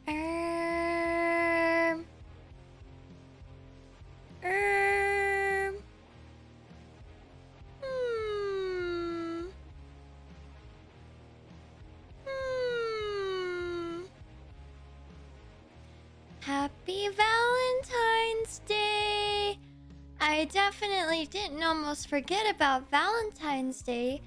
Um, um, hmm, hmm. Happy Valentine's Day! I definitely didn't almost forget about Valentine's Day.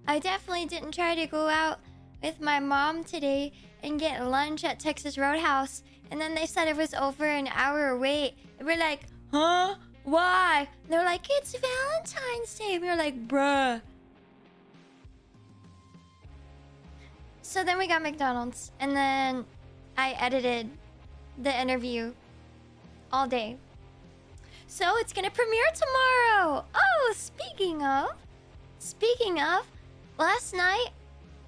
I definitely didn't try to go out with my mom today and get lunch at Texas Roadhouse. And then they said it was over an hour wait. And we're like, huh? Why? And they're like, it's Valentine's Day. We were like, bruh. So then we got McDonald's. And then I edited the interview all day. So it's gonna premiere tomorrow. Oh, speaking of, last night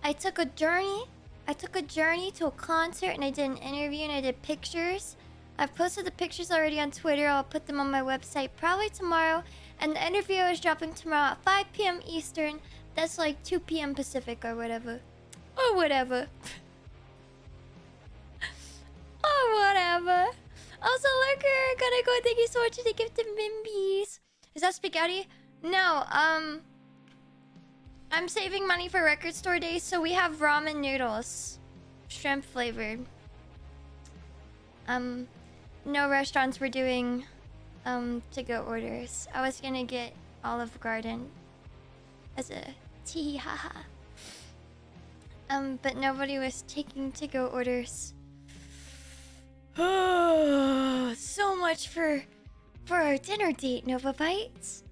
I took a journey to a concert and I did an interview and I did pictures. I've posted the pictures already on Twitter. I'll put them on my website probably tomorrow. And the interview is dropping tomorrow at 5 p.m. Eastern. That's like 2 p.m. Pacific or whatever. Or whatever. Or whatever. Also, Lurker, gotta go. Thank you so much for the gift of Mimbies. Is that spaghetti? No, I'm saving money for record store days, so we have ramen noodles. Shrimp flavored. No restaurants were doing, to-go orders. I was gonna get Olive Garden as a tee haha. But nobody was taking to-go orders. Oh, so much for our dinner date, Nova Bites.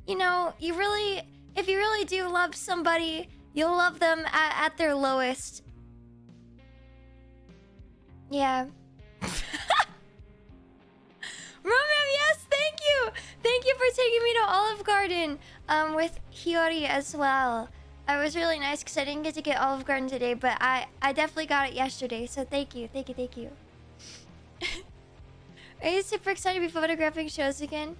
You know, if you really do love somebody, you'll love them at their lowest. Yeah. Romeo, yes, thank you! Thank you for taking me to Olive Garden, with Hiyori as well. It was really nice because I didn't get to get Olive Garden today, but I definitely got it yesterday, so thank you. Are you super excited to be photographing shows again?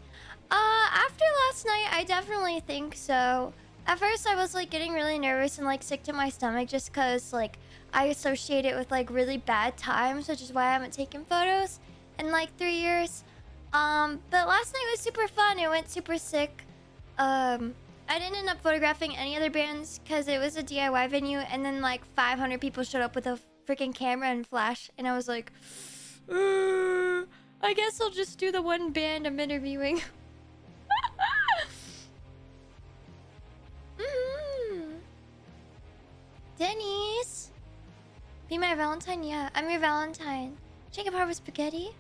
After last night, I definitely think so. At first, I was like getting really nervous and like sick to my stomach just because like I associate it with like really bad times, which is why I haven't taken photos in like 3 years. But last night was super fun. It went super sick. I didn't end up photographing any other bands because it was a DIY venue, and then like 500 people showed up with a freaking camera and flash, and I was like, I guess I'll just do the one band I'm interviewing. Denny's, be my Valentine. Yeah, I'm your Valentine. Jacob Harvard spaghetti.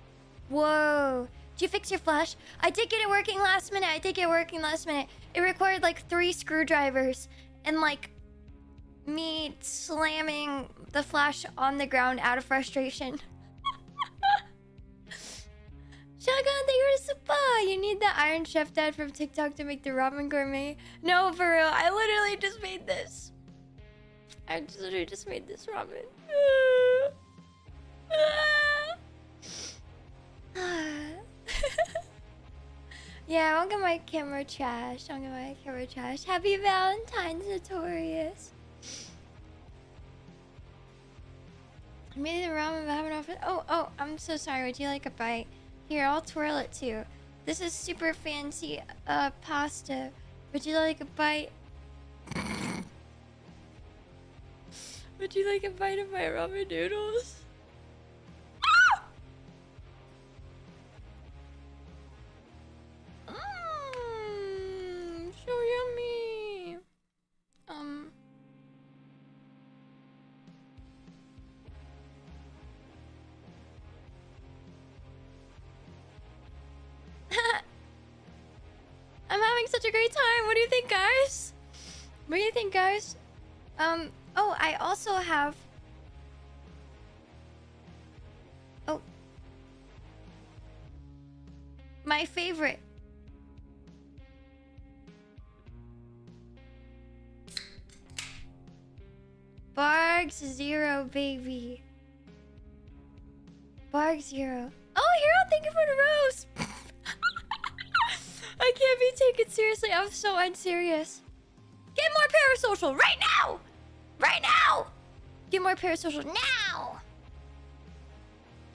Whoa. Did you fix your flash? I did get it working last minute. It required like 3 screwdrivers and like me slamming the flash on the ground out of frustration. Shotgun, thank you for the spa. You need the Iron Chef Dad from TikTok to make the ramen gourmet. No, for real. I literally just made this. Ramen. Yeah, I won't get my camera trash. Happy Valentine's, Notorious. I made the ramen, but I haven't offered. Oh, I'm so sorry. Would you like a bite? Here, I'll twirl it too. This is super fancy pasta. Would you like a bite? Would you like a bite of my ramen noodles? So yummy. having such a great time. What do you think, guys? What do you think, guys? Oh, I also have... Oh. My favorite. Barg Zero, baby. Barg Zero. Oh, Hero, thank you for the rose. I can't be taken seriously. I'm so unserious. Get more Parasocial right now! Right now! Get more Parasocial now!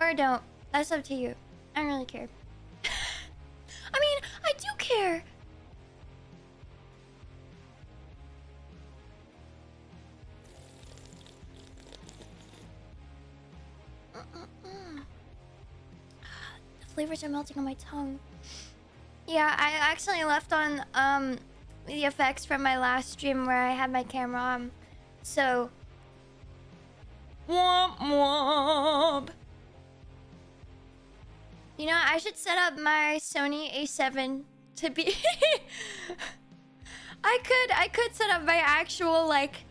Or don't. That's up to you. I don't really care. I mean, I do care. The flavors are melting on my tongue. Yeah, I accidentally left on the effects from my last stream where I had my camera on. So womp womp. You know, I should set up my Sony A7 to be I could set up my actual like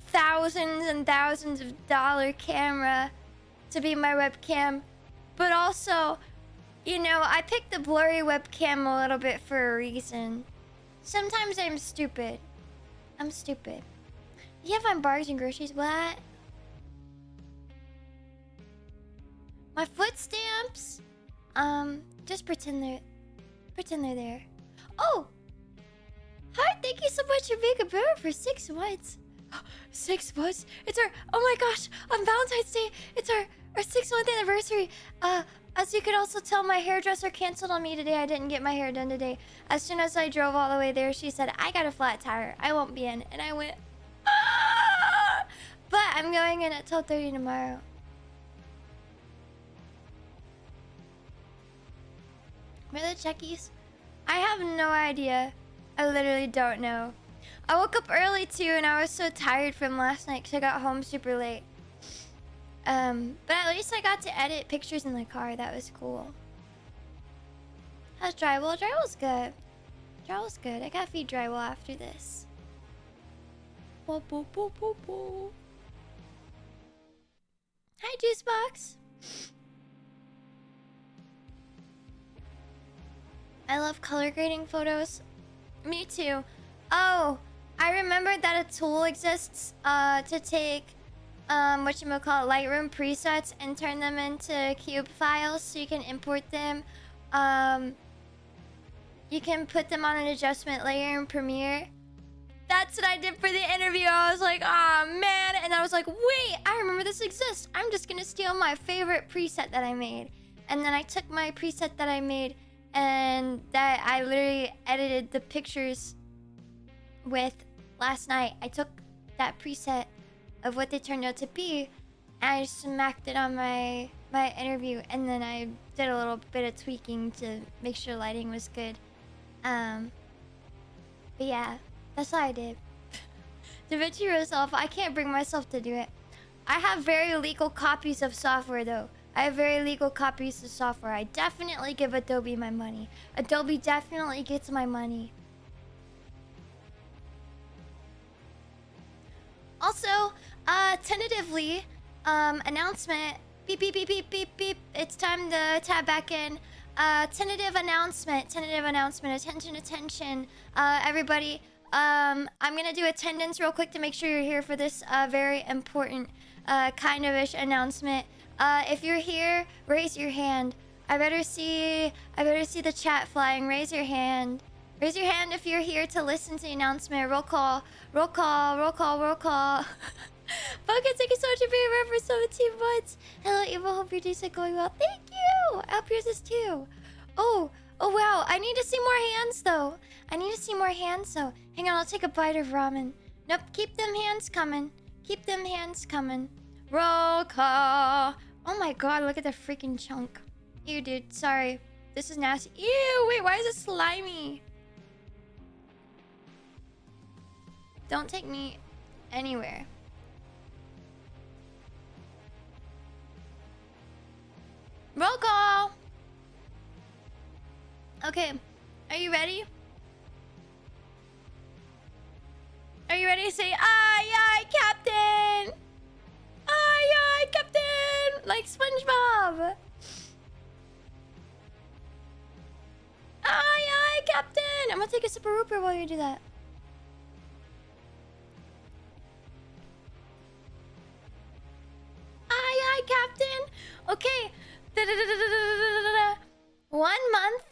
thousands and thousands of dollar camera to be my webcam. But also, you know, I picked the blurry webcam a little bit for a reason. Sometimes I'm stupid. I'm stupid. You have on bars and groceries? What? My foot stamps? Just pretend they're there. Oh! Hi, thank you so much for being a bearer for 6 months. 6 months? It's our, oh my gosh, on Valentine's Day, it's our 6-month anniversary. As you can also tell, my hairdresser canceled on me today. I didn't get my hair done today. As soon as I drove all the way there, she said, I got a flat tire. I won't be in. And I went, ah! But I'm going in at 12:30 tomorrow. Where are the checkies? I have no idea. I literally don't know. I woke up early too, and I was so tired from last night because I got home super late. But at least I got to edit pictures in the car. That was cool. How's drywall? Drywall's good. Drywall's good. I gotta feed drywall after this. Bo, bo, bo, bo, bo. Hi, Juicebox. I love color grading photos. Me too. Oh, I remembered that a tool exists to take whatchamacallit, Lightroom presets and turn them into cube files so you can import them. You can put them on an adjustment layer in Premiere. That's what I did for the interview. I was like, ah, man. And I was like, wait, I remember this exists. I'm just gonna steal my favorite preset that I made. And then I took my preset that I made and that I literally edited the pictures with last night. I took that preset of what they turned out to be, and I smacked it on my interview, and then I did a little bit of tweaking to make sure lighting was good. But yeah, that's what I did. DaVinci Resolve, I can't bring myself to do it. I have very legal copies of software though. I have very legal copies of software. I definitely give Adobe my money. Adobe definitely gets my money. Also, tentatively, announcement. Beep, beep, beep, beep, beep, beep. It's time to tab back in. Tentative announcement. Tentative announcement. Attention, attention. Everybody. I'm gonna do attendance real quick to make sure you're here for this very important kind of-ish announcement. If you're here, raise your hand. I better see the chat flying. Raise your hand. Raise your hand if you're here to listen to the announcement. Roll call. Roll call. Roll call. Roll call. Focus, thank you so much for being around for 17 months. Hello, Eva. Hope your day's going well. Thank you. I hope yours is too. Oh wow. I need to see more hands though. I need to see more hands though. Hang on, I'll take a bite of ramen. Nope, keep them hands coming. Keep them hands coming. Roll call. Oh my god, look at the freaking chunk. Ew, dude. Sorry. This is nasty. Ew, wait, why is it slimy? Don't take me anywhere. Roll call. Okay, are you ready? you ready to say, aye, aye, Captain? Aye, aye, Captain! Like SpongeBob. Aye, aye, Captain! I'm gonna take a sip of root beer while you do that. Aye, aye, Captain! Okay. 1 month.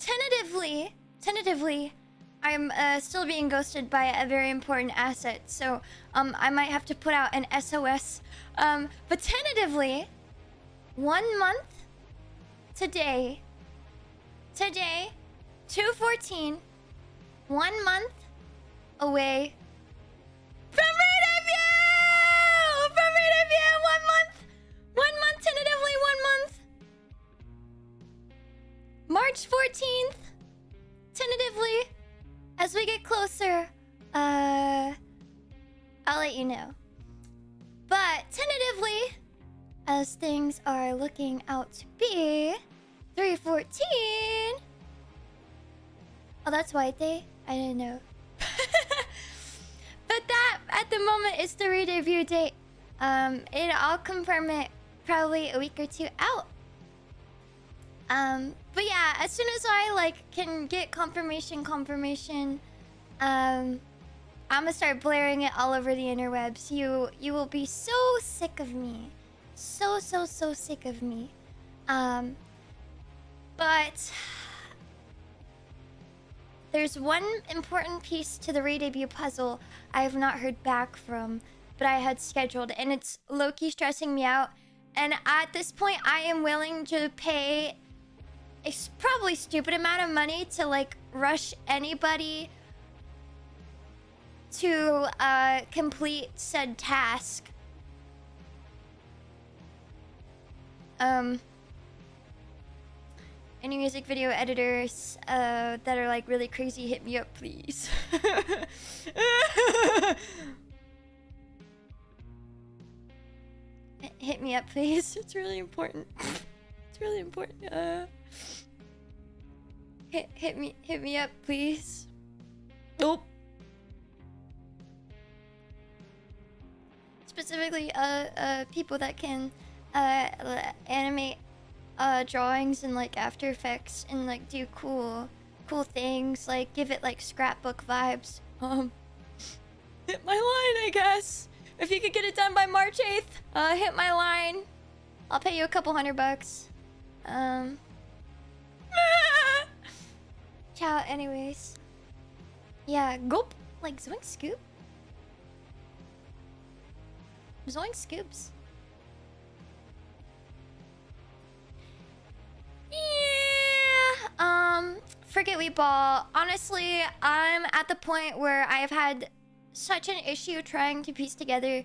Tentatively, I'm still being ghosted by a very important asset, so I might have to put out an SOS. But tentatively, 1 month today, 2/14, 1 month away from redebut! From redebut, 1 month tentatively, 1 month. March 14th, tentatively, as we get closer, I'll let you know. But tentatively, as things are looking out to be, 3/14. Oh, that's White Day? I didn't know. But that, at the moment, is the re-debut date. I'll confirm it probably a week or two out. But yeah, as soon as I can get confirmation, I'm gonna start blaring it all over the interwebs. You will be so sick of me, so sick of me. But there's one important piece to the re-debut puzzle I have not heard back from, but I had scheduled, and it's low-key stressing me out. And at this point, I am willing to pay a probably stupid amount of money to rush anybody to complete said task. Any music video editors that are really crazy, hit me up, please. Hit me up, please. It's really important. It's really important. Hit me up, please. Nope. Specifically, people that can animate drawings in After Effects and do cool things, give it scrapbook vibes. Hit my line, I guess. If you could get it done by March 8th, hit my line. I'll pay you a couple $100. Ciao, anyways. Yeah, gulp. Zoink scoop. Zoink scoops. Yeah. Forget we ball. Honestly, I'm at the point where I have had such an issue trying to piece together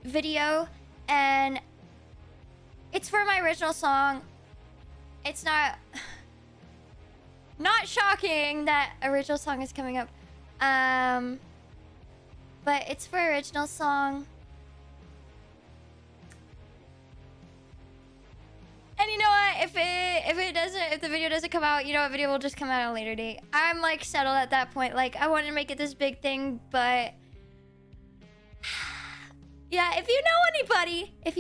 video, and it's for my original song. It's not shocking that original song is coming up, but it's for original song. And you know what? If the video doesn't come out, you know what? Video will just come out at a later date. I'm settled at that point. I wanted to make it this big thing, but yeah. If you know anybody, let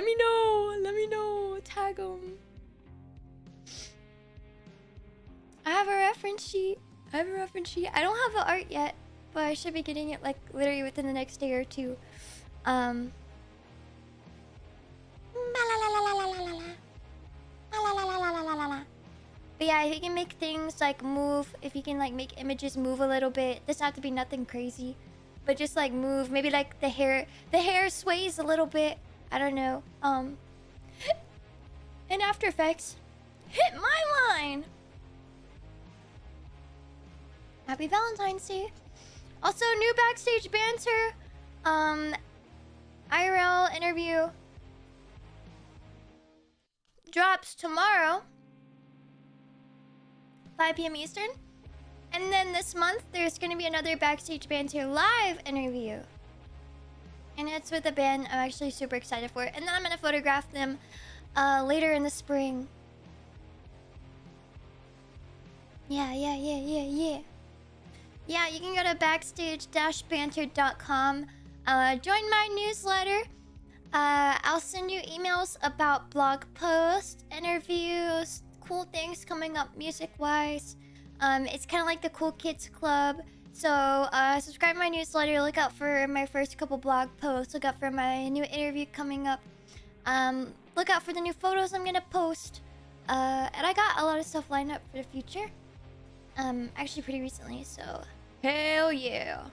me know. Tag them. I have a reference sheet. I don't have the art yet, but I should be getting it literally within the next day or two. But yeah, if you can make things move, if you can make images move a little bit, doesn't have to be nothing crazy, but just move. Maybe the hair sways a little bit. I don't know. In After Effects, hit my line. Happy Valentine's Day. Also, new Backstage banter. IRL interview drops tomorrow, 5 p.m. Eastern. And then this month, there's going to be another Backstage banter live interview. And it's with a band I'm actually super excited for. And then I'm going to photograph them later in the spring. Yeah. Yeah, you can go to backstage-banter.com. Join my newsletter. I'll send you emails about blog posts, interviews, cool things coming up music-wise. It's kind of like the Cool Kids Club. So, subscribe to my newsletter. Look out for my first couple blog posts. Look out for my new interview coming up. Look out for the new photos I'm gonna post. And I got a lot of stuff lined up for the future. Actually pretty recently, so... Hell yeah!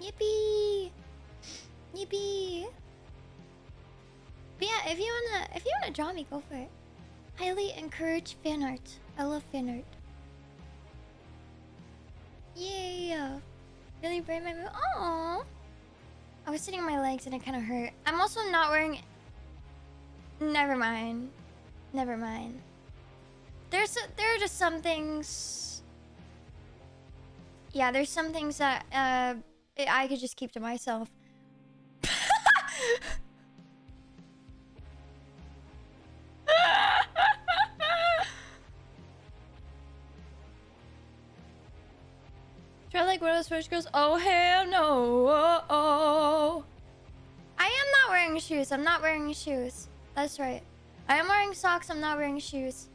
Yippee! Yippee! But yeah, if you wanna draw me, go for it. Highly encourage fan art. I love fan art. Yeah! Really bright my mood. Aww! I was sitting on my legs and it kind of hurt. I'm also not wearing... Never mind. Never mind. There are just some things... Yeah, there's some things that I could just keep to myself. Try like one of those French girls. Oh hell no! Oh. I am not wearing shoes. I'm not wearing shoes. That's right. I am wearing socks. I'm not wearing shoes.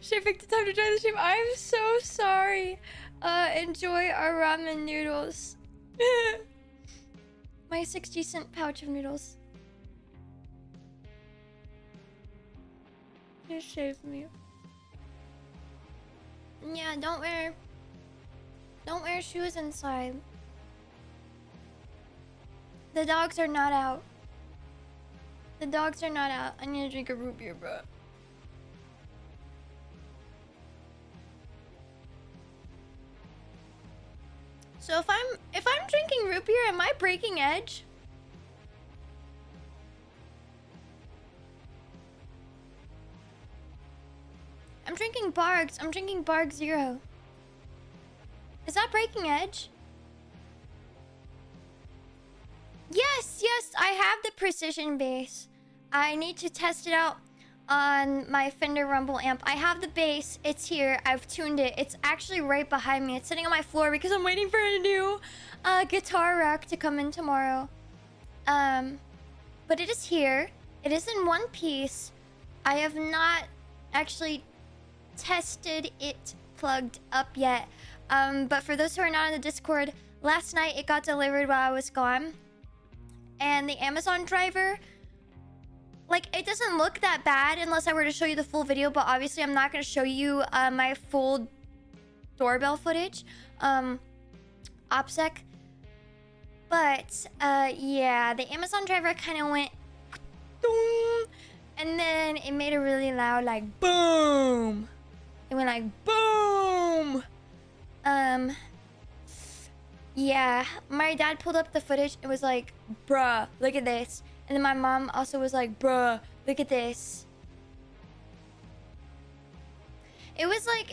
She picked the time to join the stream. I'm so sorry. Enjoy our ramen noodles. My 60-cent pouch of noodles. Just save me. Yeah, don't wear shoes inside. The dogs are not out. The dogs are not out. I need to drink a root beer, bro. So if I'm drinking root beer, am I breaking edge? I'm drinking Bargs. I'm drinking Barg Zero. Is that breaking edge? Yes, I have the precision bass. I need to test it out on my Fender Rumble amp. I have the bass. It's here. I've tuned it. It's actually right behind me. It's sitting on my floor because I'm waiting for a new guitar rack to come in tomorrow. But it is here. It is in one piece. I have not actually tested it plugged up yet. But for those who are not on the Discord, last night it got delivered while I was gone. And the Amazon driver, like, it doesn't look that bad unless I were to show you the full video, but obviously I'm not going to show you my full doorbell footage. OPSEC. But, yeah, the Amazon driver kind of went... Boom, and then it made a really loud, like, boom. It went like, boom. Yeah, my dad pulled up the footage and was like, bruh, look at this. And then my mom also was like, bruh, look at this. It was like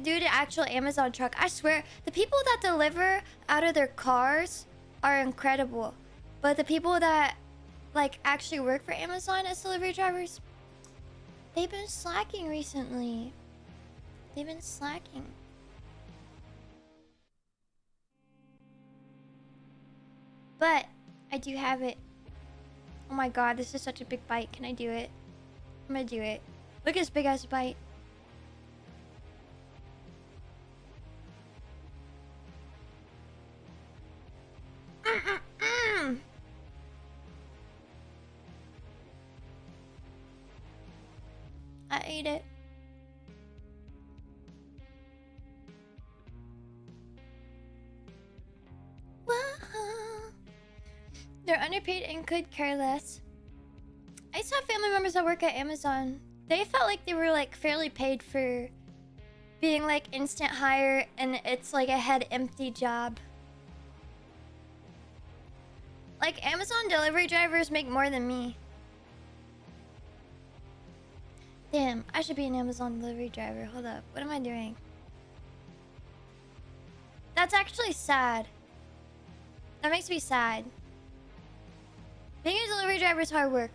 due to actual Amazon truck. I swear, the people that deliver out of their cars are incredible. But the people that like actually work for Amazon as delivery drivers, they've been slacking recently. They've been slacking. But I do have it. Oh my god, this is such a big bite. Can I do it? I'm gonna do it. Look at this big ass bite. I ate it. They're underpaid and could care less. I saw family members that work at Amazon. They felt like they were like fairly paid for being like instant hire, and it's like a head empty job. Like Amazon delivery drivers make more than me. Damn, I should be an Amazon delivery driver. Hold up, what am I doing? That's actually sad. That makes me sad. Being a delivery driver is hard work.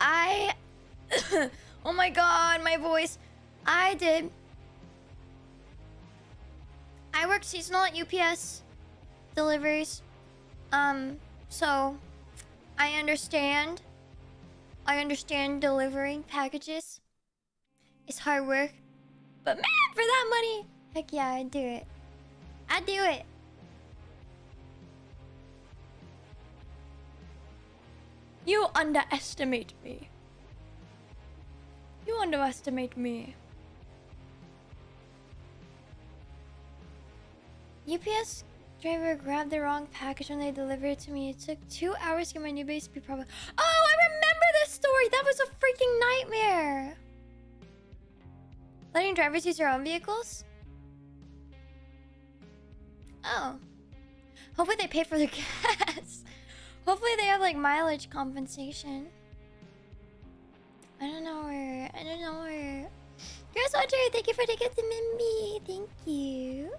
I... oh my god, my voice. I work seasonal at UPS deliveries. So I understand. I understand delivering packages is hard work. But man, for that money, heck yeah, I'd do it. I'd do it. You underestimate me. You underestimate me. UPS driver grabbed the wrong package when they delivered it to me. It took 2 hours to get my new base to be proper. Oh, I remember this story. That was a freaking nightmare. Letting drivers use their own vehicles? Oh. Hopefully they pay for their gas. Hopefully they have like mileage compensation. I don't know where. Girls Watcher, thank you for taking the Mimby. Thank you.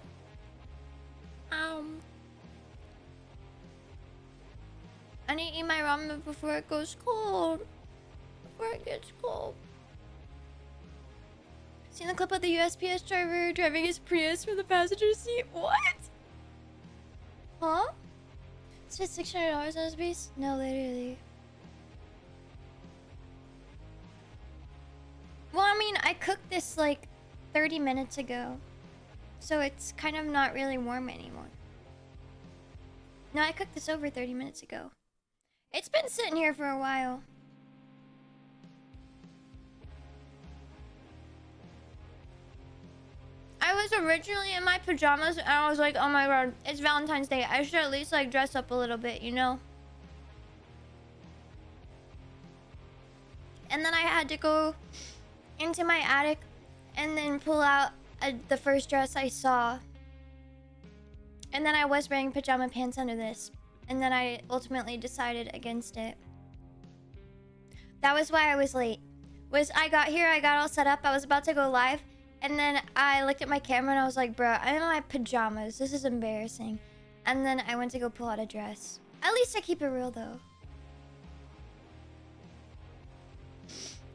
I need to eat my ramen before it goes cold. Before it gets cold. Seen the clip of the USPS driver driving his Prius from the passenger seat? What? Huh? Spent $600 on his base? No, literally. Well, I mean, I cooked this like 30 minutes ago. So it's kind of not really warm anymore. No, I cooked this over 30 minutes ago. It's been sitting here for a while. I was originally in my pajamas and I was like, oh my god, it's Valentine's Day. I should at least like dress up a little bit, you know? And then I had to go into my attic and then pull out the first dress I saw. And then I was wearing pajama pants under this. And then I ultimately decided against it. That was why I was late. I got here, I got all set up, I was about to go live. And then I looked at my camera and I was like, bruh, I'm in my pajamas. This is embarrassing. And then I went to go pull out a dress. At least I keep it real though.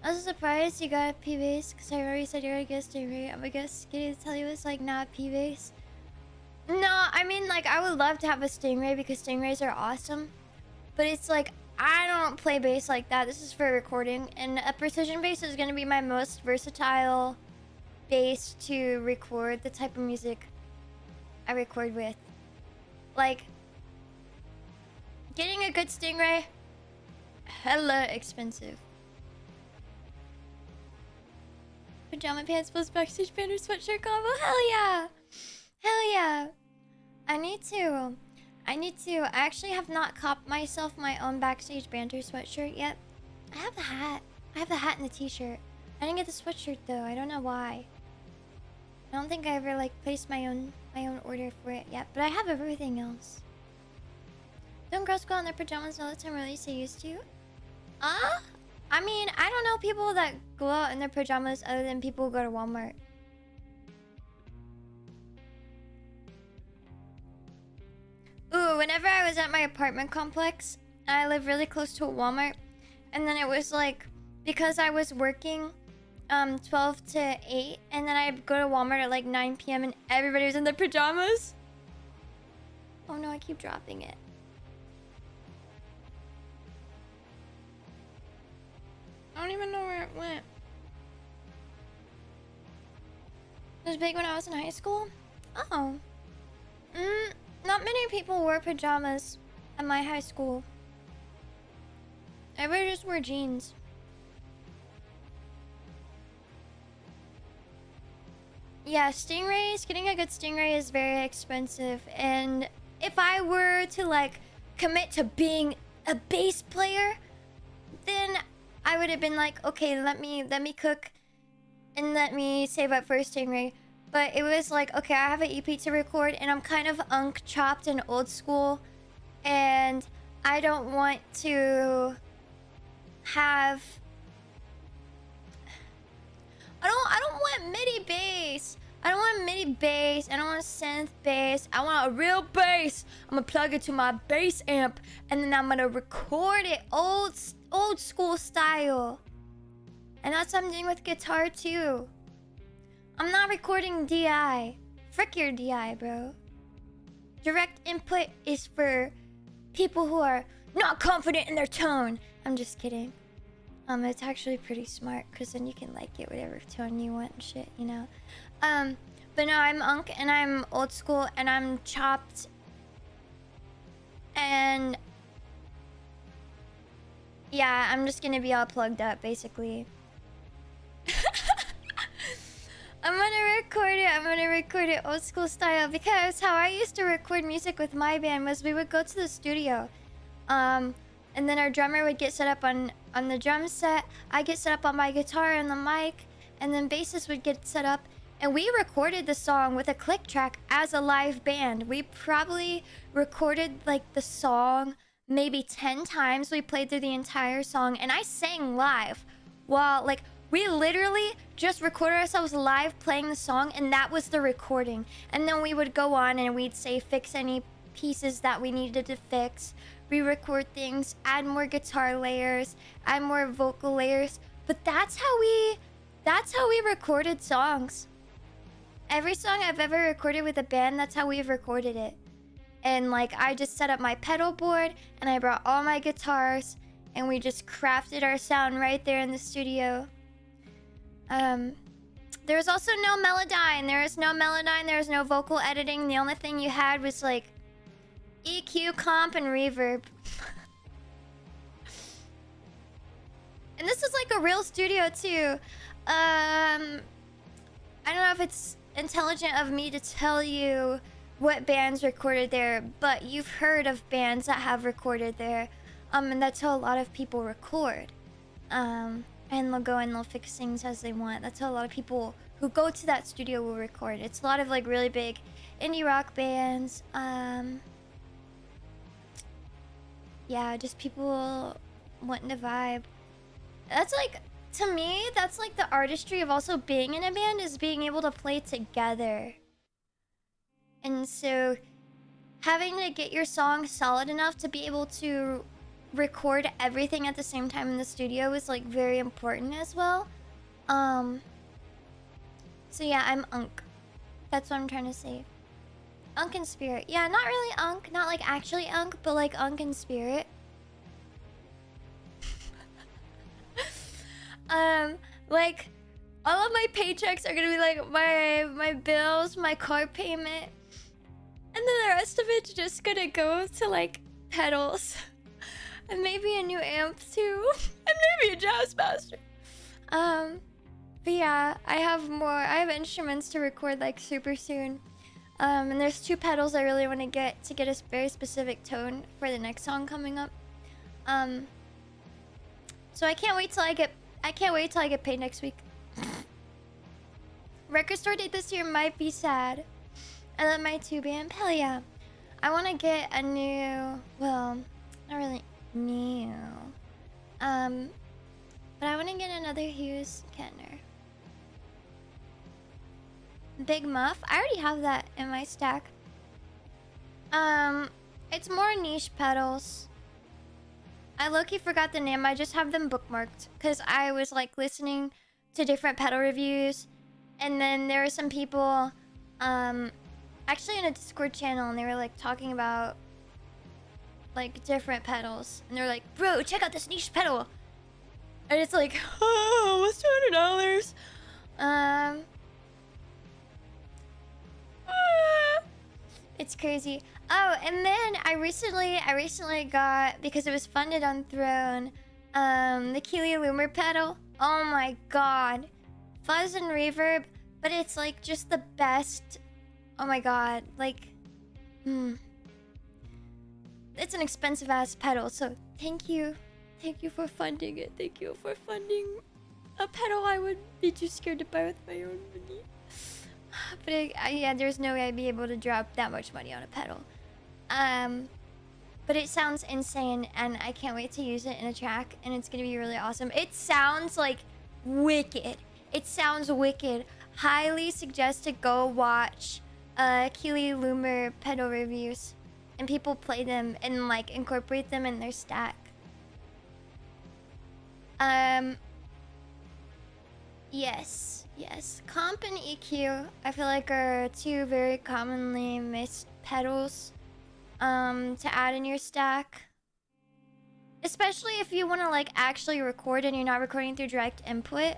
I was surprised you got a P-base because I already said you're a guest stingray. I'm a guest. Can I tell you it's like not P-base? No, I mean like I would love to have a stingray because stingrays are awesome. But it's like I don't play bass like that. This is for recording. And a precision bass is going to be my most versatile bass to record the type of music I record with. Like getting a good stingray, hella expensive. Pajama pants plus backstage banner sweatshirt combo. Hell yeah! Hell yeah! I need to. I actually have not copped myself my own backstage banter sweatshirt yet. I have the hat. I have the hat and the t-shirt. I didn't get the sweatshirt though. I don't know why. I don't think I ever like placed my own order for it yet. But I have everything else. Don't girls go out in their pajamas all the time, or at least they used to? I mean, I don't know people that go out in their pajamas other than people who go to Walmart. Ooh, whenever I was at my apartment complex, I live really close to a Walmart. And then it was like, because I was working 12 to 8, and then I'd go to Walmart at like 9 p.m. and everybody was in their pajamas. Oh no, I keep dropping it. I don't even know where it went. It was big when I was in high school? Oh. Not many people wore pajamas at my high school. Everybody just wore jeans. Yeah, stingrays, getting a good stingray is very expensive. And if I were to like commit to being a bass player, then I would have been like, okay, let me cook and let me save up for a stingray. But it was like, okay, I have an EP to record and I'm kind of chopped and old school, and I don't want to have I don't want MIDI bass. I I don't want MIDI bass. I don't want synth bass. I want a real bass. I'm gonna plug it to my bass amp, and then I'm gonna record it old school style. And that's what I'm doing with guitar too. I'm not recording DI. Frick your DI, bro. Direct input is for people who are not confident in their tone. I'm just kidding. It's actually pretty smart, because then you can like get whatever tone you want and shit, you know. But no, I'm Unk and I'm old school and I'm chopped. And yeah, I'm just gonna be all plugged up basically. I'm gonna record it old school style, because how I used to record music with my band was we would go to the studio. And then our drummer would get set up on the drum set. I get set up on my guitar and the mic, and then bassist would get set up. And we recorded the song with a click track as a live band. We probably recorded like the song maybe 10 times. We played through the entire song, and I sang live while like we literally just recorded ourselves live playing the song, and that was the recording. And then we would go on and we'd say fix any pieces that we needed to fix, re-record things, add more guitar layers, add more vocal layers. But that's how we recorded songs. Every song I've ever recorded with a band, that's how we've recorded it. And like I just set up my pedal board and I brought all my guitars and we just crafted our sound right there in the studio. There was also no Melodyne. There was no Melodyne. There was no vocal editing. The only thing you had was like EQ, comp, and reverb. And this is like a real studio too. I don't know if it's intelligent of me to tell you what bands recorded there, but you've heard of bands that have recorded there. And that's how a lot of people record. And they'll go and they'll fix things as they want. That's how a lot of people who go to that studio will record. It's a lot of like really big indie rock bands. Yeah, just people wanting to vibe. That's like, to me, that's like the artistry of also being in a band, is being able to play together. And so having to get your song solid enough to be able to record everything at the same time in the studio is like very important as well. So yeah, I'm Unk. That's what I'm trying to say. Unk in spirit. Yeah, not really Unk, not like actually Unk, but like Unk in spirit. Like all of my paychecks are gonna be like my bills, my car payment, and then the rest of it's just gonna go to like pedals. And maybe a new amp too. And maybe a jazzmaster. But yeah, I have instruments to record like super soon. And there's 2 pedals I really want to get a very specific tone for the next song coming up. So I can't wait till I get paid next week. Record store date this year might be sad. I love my 2 band. Hell yeah. I want to get a new, well, not really new. But I want to get another Hughes Kettner. Big Muff. I already have that in my stack. It's more niche pedals. I low-key forgot the name. I just have them bookmarked because I was like listening to different pedal reviews, and then there were some people actually in a Discord channel, and they were like talking about like different pedals, and they're like, bro, check out this niche pedal, and it's like, oh, almost $200. It's crazy. Oh, and then I recently got, because it was funded on Throne, the Keeley Loomer pedal. Oh my god, fuzz and reverb, but it's like just the best. Oh my god, like, it's an expensive ass pedal, so thank you for funding it. Thank you for funding a pedal I would be too scared to buy with my own money. But yeah, there's no way I'd be able to drop that much money on a pedal. But it sounds insane, and I can't wait to use it in a track, and it's gonna be really awesome. It sounds like wicked. It sounds wicked. highly suggest to go watch Keely Loomer pedal reviews, and people play them and like incorporate them in their stack. Yes. Comp and EQ, I feel like are two very commonly missed pedals to add in your stack. Especially if you want to like actually record and you're not recording through direct input.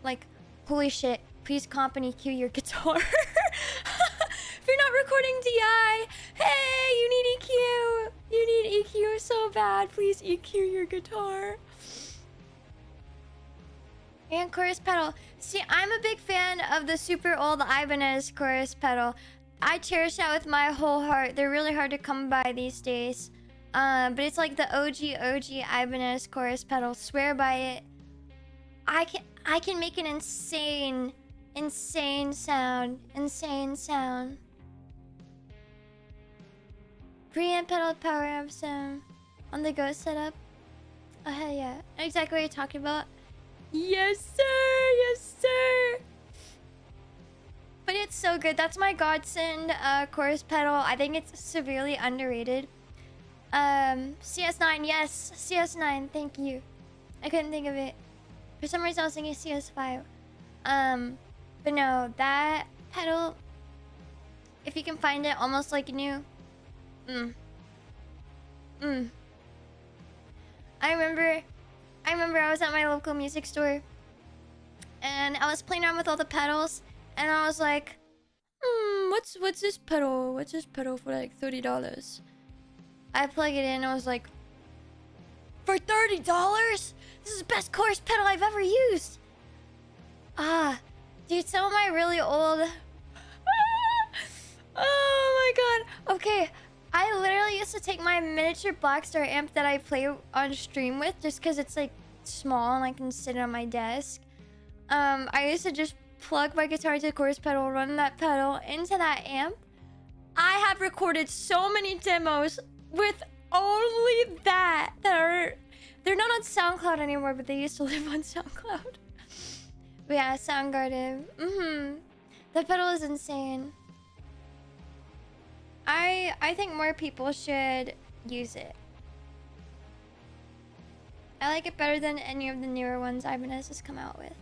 Like, holy shit, please comp and EQ your guitar. If you're not recording DI, hey, you need EQ. You need EQ so bad. Please EQ your guitar. And chorus pedal. See, I'm a big fan of the super old Ibanez chorus pedal. I cherish that with my whole heart. They're really hard to come by these days. But it's like the OG Ibanez chorus pedal. Swear by it. I can make an insane sound. Preamp pedal power amp sound on the go setup. Oh hell yeah. I know exactly what you're talking about. Yes sir. But it's so good. That's my godsend chorus pedal. I think it's severely underrated. CS9, yes. CS9, thank you. I couldn't think of it. For some reason I was thinking CS5. But no, that pedal, if you can find it almost like new. I remember I was at my local music store and I was playing around with all the pedals and I was like, what's this pedal? What's this pedal for like $30? I plug it in and I was like, for $30? This is the best chorus pedal I've ever used. Dude, some of my really old oh my god. Okay, I literally used to take my miniature Blackstar amp that I play on stream with just because it's like small and I can sit it on my desk. I used to just plug my guitar to the chorus pedal, run that pedal into that amp. I have recorded so many demos with only that they're not on SoundCloud anymore, but they used to live on SoundCloud. But yeah, Soundgarden. That pedal is insane. I think more people should use it. I like it better than any of the newer ones Ibanez has come out with.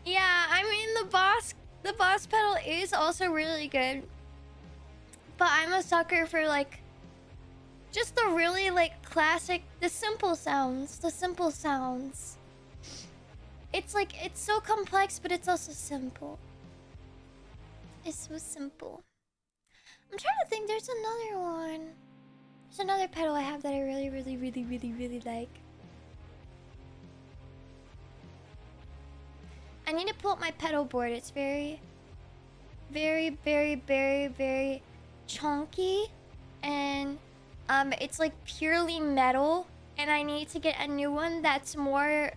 Yeah, I mean the boss pedal is also really good. But I'm a sucker for like just the really like classic, the simple sounds. It's like, it's so complex, but it's also simple. It's so simple. I'm trying to think, there's another one. There's another pedal I have that I really like. I need to pull up my pedal board. It's very chunky. And it's like purely metal. And I need to get a new one that's more...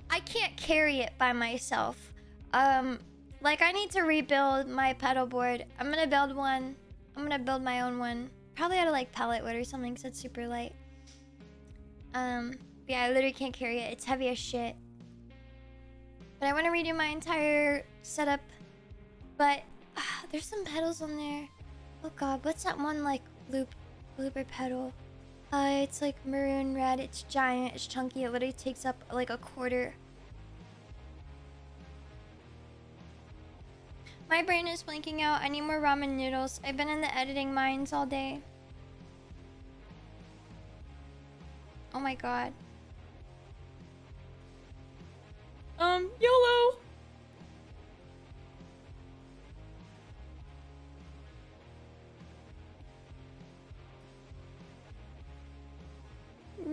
I can't carry it by myself. Like I need to rebuild my pedal board. I'm gonna build one. I'm gonna build my own one. Probably out of like pallet wood or something because it's super light. Yeah, I literally can't carry it. It's heavy as shit. But I want to redo my entire setup. But there's some pedals on there. Oh god, what's that one like looper pedal? It's like maroon red. It's giant. It's chunky. It literally takes up like a quarter. My brain is blanking out. I need more ramen noodles. I've been in the editing mines all day. Oh my god. YOLO!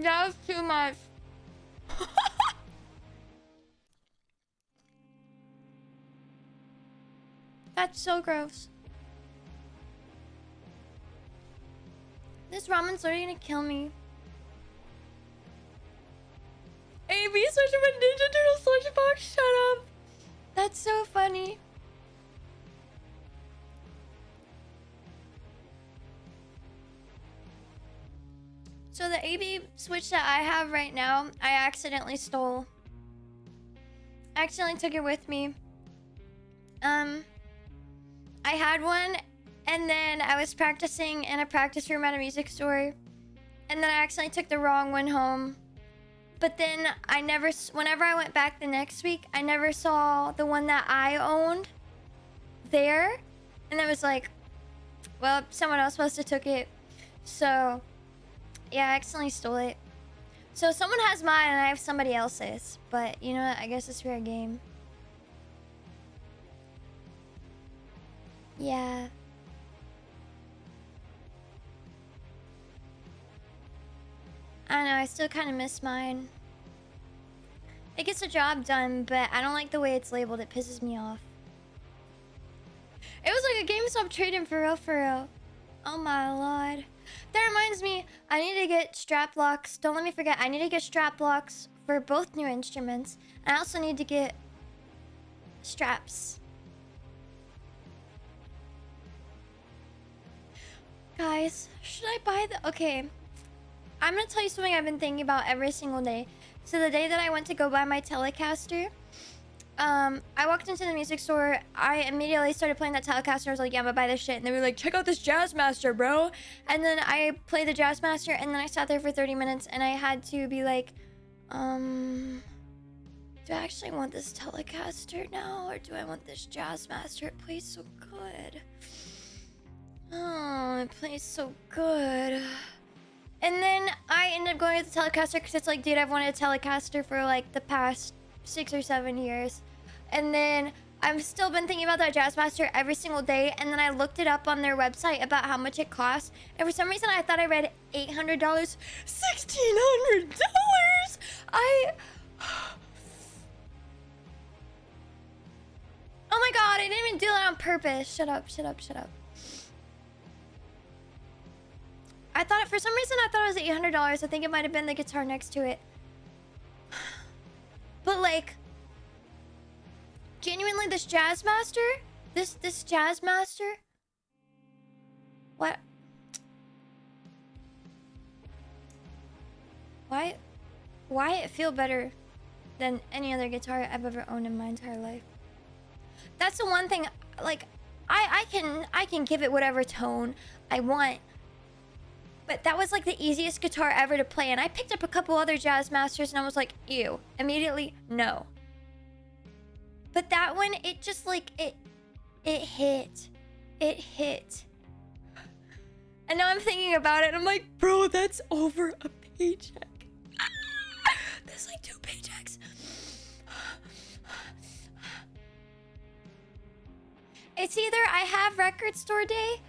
That was too much. That's so gross. This ramen's literally gonna kill me. AB search for Ninja Turtle slush box. Shut up. That's so funny. So the AB switch that I have right now, I accidentally stole. I accidentally took it with me. I had one, and then I was practicing in a practice room at a music store, and then I accidentally took the wrong one home. But then whenever I went back the next week, I never saw the one that I owned there, and it was like, well, someone else must have took it. So yeah, I accidentally stole it. So someone has mine and I have somebody else's. But you know what? I guess it's fair game. Yeah. I don't know, I still kind of miss mine. It gets the job done, but I don't like the way it's labeled. It pisses me off. It was like a GameStop trade-in for real, for real. Oh my lord. That reminds me, I need to get strap locks. Don't let me forget, I need to get strap locks for both new instruments. I also need to get straps. Guys, should I buy the... Okay. I'm gonna tell you something I've been thinking about every single day. So the day that I went to go buy my Telecaster, I walked into the music store. I immediately started playing that Telecaster. I was like, yeah, I'm gonna buy this shit. And they were like, check out this Jazzmaster, bro. And then I played the Jazzmaster, and then I sat there for 30 minutes, and I had to be like, do I actually want this Telecaster now, or do I want this Jazzmaster? It plays so good. Oh, it plays so good. And then I ended up going with the Telecaster because it's like, dude, I've wanted a Telecaster for like the past 6 or 7 years. And then I've still been thinking about that Jazzmaster every single day. And then I looked it up on their website about how much it costs. And for some reason, I thought I read $800. $1,600! Oh my god, I didn't even do that on purpose. Shut up, shut up, shut up. I thought, for some reason, I thought it was $800. I think it might have been the guitar next to it. But like, genuinely, this Jazzmaster, this Jazzmaster, what? Why it feel better than any other guitar I've ever owned in my entire life? That's the one thing. Like, I can give it whatever tone I want. But that was like the easiest guitar ever to play, and I picked up a couple other Jazzmasters and I was like, ew. Immediately, no. But that one, it just like, it hit. It hit. And now I'm thinking about it, I'm like, bro, that's over a paycheck. That's like 2 paychecks. It's either I have record store day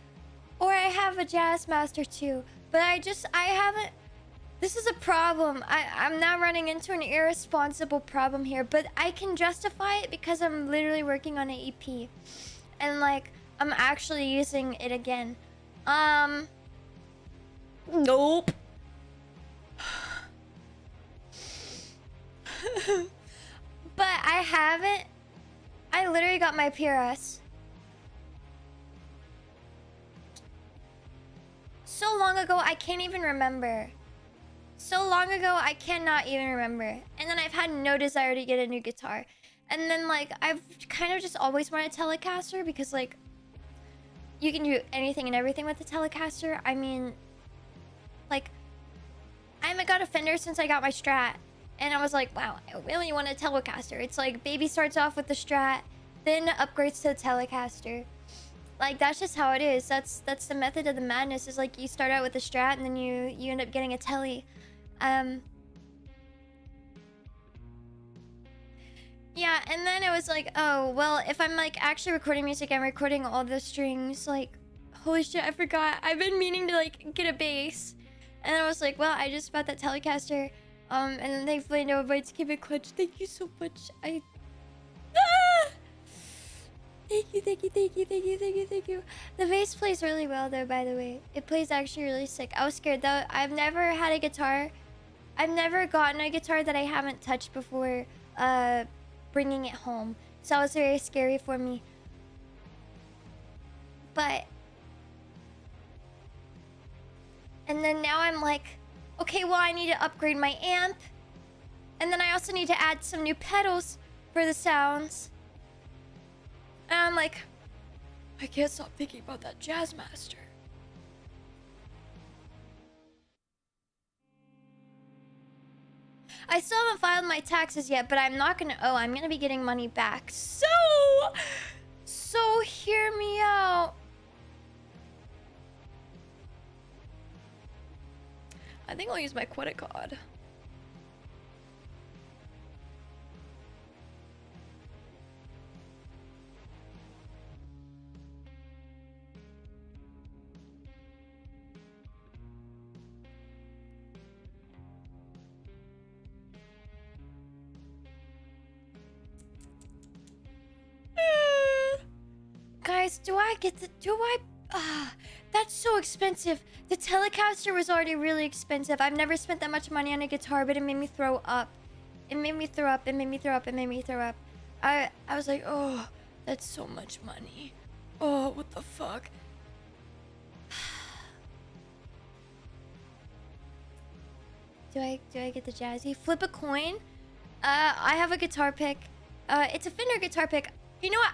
or I have a Jazzmaster too. But I haven't... This is a problem. I'm now running into an irresponsible problem here. But I can justify it because I'm literally working on an EP. And like, I'm actually using it again. Nope. But I haven't... I literally got my PRS so long ago, I can't even remember. So long ago, I cannot even remember. And then I've had no desire to get a new guitar. And then like, I've kind of just always wanted a Telecaster because like, you can do anything and everything with the Telecaster. I mean, like, I haven't got a Fender since I got my Strat. And I was like, wow, I really want a Telecaster. It's like, baby starts off with the Strat, then upgrades to the Telecaster. Like, that's just how it is. That's the method of the madness, is like, you start out with a Strat and then you end up getting a Tele. Yeah, and then it was like, oh, well, if I'm like actually recording music, I'm recording all the strings. Like, holy shit, I forgot. I've been meaning to like get a bass. And I was like, well, I just bought that Telecaster. And then thankfully no invites came in clutch. Thank you so much. Thank you. The bass plays really well though, by the way. It plays actually really sick. I was scared though. I've never had a guitar. I've never gotten a guitar that I haven't touched before bringing it home. So it was very scary for me. But... And then now I'm like... Okay, well, I need to upgrade my amp. And then I also need to add some new pedals for the sounds. And I'm like, I can't stop thinking about that Jazzmaster. I still haven't filed my taxes yet, but I'm not gonna... Oh, I'm gonna be getting money back. So hear me out. I think I'll use my credit card. Guys, that's so expensive. The Telecaster was already really expensive. I've never spent that much money on a guitar, but it made me throw up. It made me throw up. It made me throw up. It made me throw up. I was like, oh, that's so much money. Oh, what the fuck? Do I get the jazzy? Flip a coin? I have a guitar pick. It's a Fender guitar pick. You know what?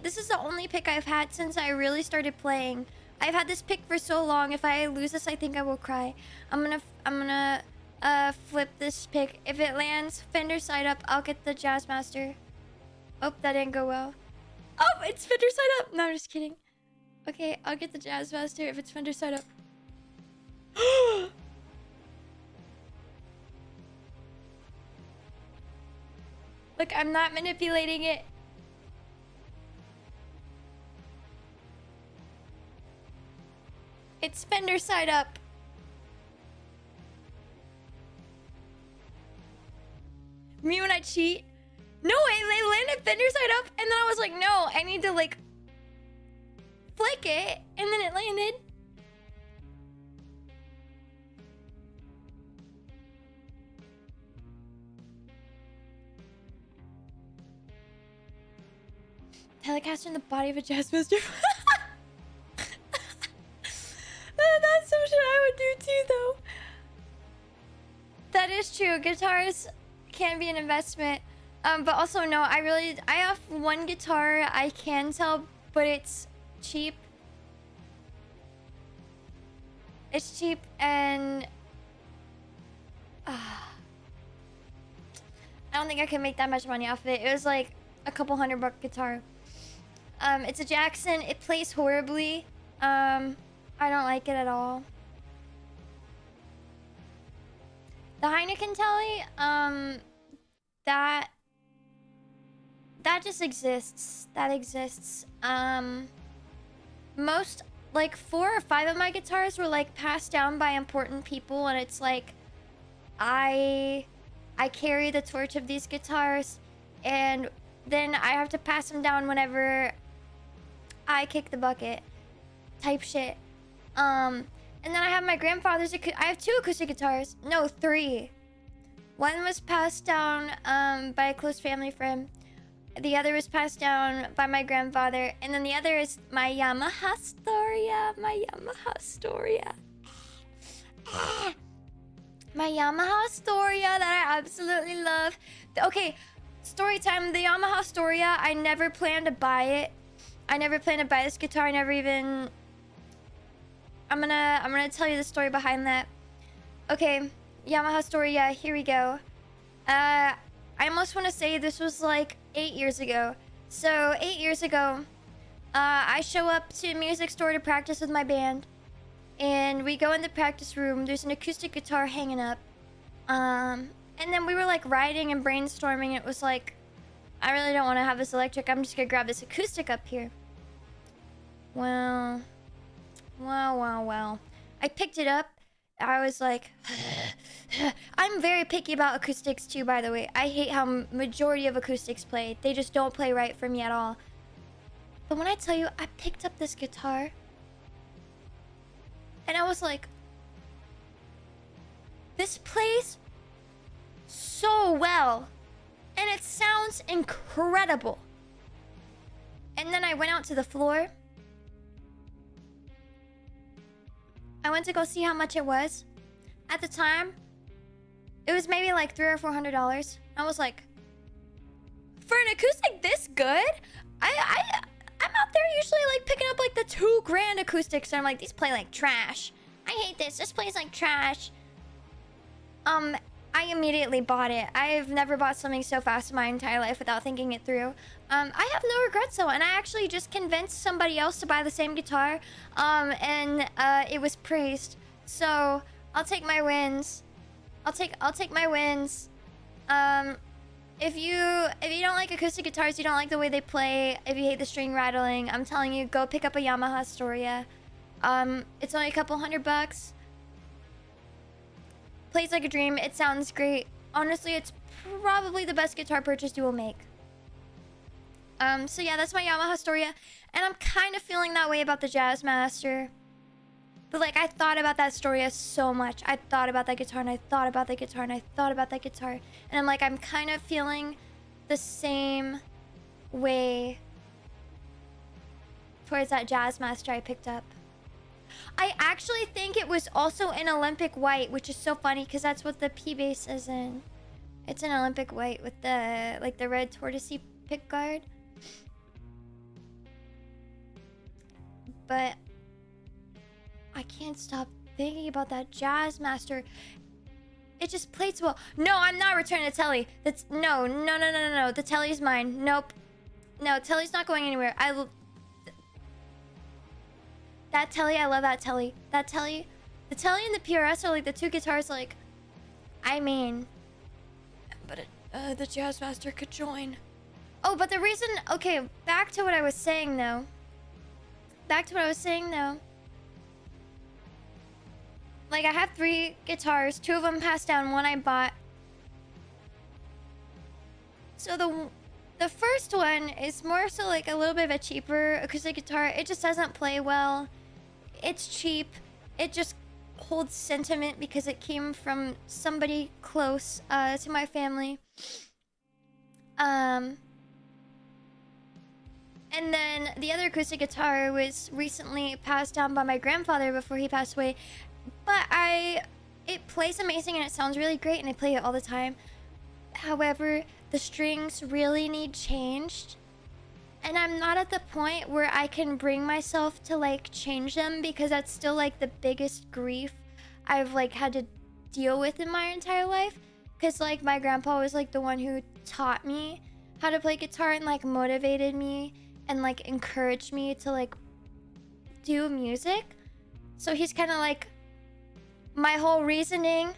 This is the only pick I've had since I really started playing. I've had this pick for so long. If I lose this, I think I will cry. I'm gonna flip this pick. If it lands Fender side up, I'll get the Jazzmaster. Oh, that didn't go well. Oh, it's Fender side up. No, I'm just kidding. Okay, I'll get the Jazzmaster if it's Fender side up. Look, I'm not manipulating it. It's Fender side up. Me when I cheat? No, it landed Fender side up, and then I was like, no, I need to like flick it, and then it landed. Telecaster in the body of a Jazzmaster. That's some shit I would do too, though. That is true. Guitars can be an investment. But also, no, I have one guitar I can sell, but it's cheap. It's cheap, and I don't think I can make that much money off of it. It was like a couple $100 guitar. It's a Jackson. It plays horribly. I don't like it at all. The Heineken Telly, that just exists. That exists. Most, like 4 or 5 of my guitars were like passed down by important people, and it's like I carry the torch of these guitars, and then I have to pass them down whenever I kick the bucket type shit. And then I have my grandfather's I have 2 acoustic guitars. No, 3. One was passed down by a close family friend. The other was passed down by my grandfather, and then the other is my Yamaha Storia. My Yamaha Storia. My Yamaha Storia that I absolutely love. Okay, story time. The Yamaha Storia, I never planned to buy it. I never planned to buy this guitar. I never even... I'm gonna tell you the story behind that. Okay, Yamaha Storia, here we go. I almost want to say this was like 8 years ago. So 8 years ago, I show up to a music store to practice with my band, and we go in the practice room. There's an acoustic guitar hanging up, and then we were like writing and brainstorming. It was like, I really don't want to have this electric. I'm just gonna grab this acoustic up here. Well. I picked it up. I was like, I'm very picky about acoustics too, by the way. I hate how majority of acoustics play. They just don't play right for me at all. But when I tell you, I picked up this guitar, and I was like, this plays so well, and it sounds incredible. And then I went out to the floor. I went to go see how much it was. At the time, it was maybe like $300 or $400. I was like, for an acoustic this good? I'm out there usually like picking up like the $2,000 acoustics, and I'm like, these play like trash. I hate this. This plays like trash. I immediately bought it. I've never bought something so fast in my entire life without thinking it through. I have no regrets though, and I actually just convinced somebody else to buy the same guitar, and it was praised. So I'll take my wins. I'll take my wins. If you don't like acoustic guitars, you don't like the way they play, if you hate the string rattling, I'm telling you, go pick up a Yamaha Astoria. It's only a couple $100. Plays like a dream. It sounds great. Honestly, it's probably the best guitar purchase you will make. So yeah, that's my Yamaha Astoria, and I'm kind of feeling that way about the Jazzmaster. But like, I thought about that Astoria so much. I thought about that guitar, and I thought about that guitar, and I thought about that guitar, and I'm like, I'm kind of feeling the same way towards that Jazzmaster I picked up. I actually think it was also in Olympic white, which is so funny because that's what the P bass is in. It's an Olympic white with the like the red tortoisey pick guard. But I can't stop thinking about that Jazzmaster. It just plays well. No, I'm not returning the telly. That's no. The telly's mine. Nope. No, telly's not going anywhere. That telly, I love that telly. That telly, the telly and the PRS are like the two guitars. Like, I mean, but the Jazzmaster could join. Oh, but the reason. Okay, back to what I was saying though. Like, I have 3 guitars. 2 of them passed down. 1 I bought. So the first one is more so like a little bit of a cheaper acoustic guitar. It just doesn't play well. It's cheap. It just holds sentiment because it came from somebody close to my family. And then the other acoustic guitar was recently passed down by my grandfather before he passed away. But it plays amazing and it sounds really great and I play it all the time. However, the strings really need changed. And I'm not at the point where I can bring myself to like change them because that's still like the biggest grief I've like had to deal with in my entire life. Because like my grandpa was like the one who taught me how to play guitar and like motivated me and like encouraged me to like do music. So he's kind of like my whole reasoning.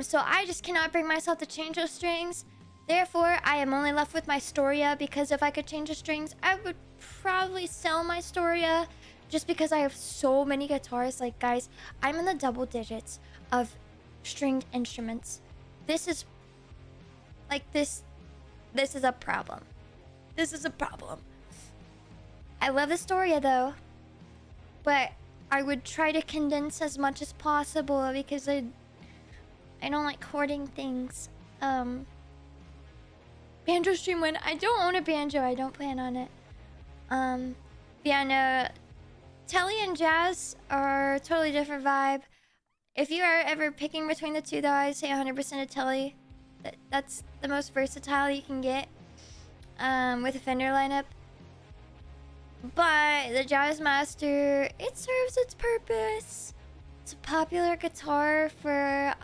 So I just cannot bring myself to change those strings. Therefore, I am only left with my Astoria because if I could change the strings, I would probably sell my Astoria just because I have so many guitars. Like, guys, I'm in the double digits of stringed instruments. This is like this is a problem. This is a problem. I love the Astoria though, but I would try to condense as much as possible because I don't like hoarding things. Banjo stream when I don't own a banjo. I don't plan on it. Yeah, no. Telly and jazz are a totally different vibe. If you are ever picking between the two, though, I'd say 100% a Telly. That's the most versatile you can get with a Fender lineup. But the Jazzmaster, it serves its purpose. It's a popular guitar for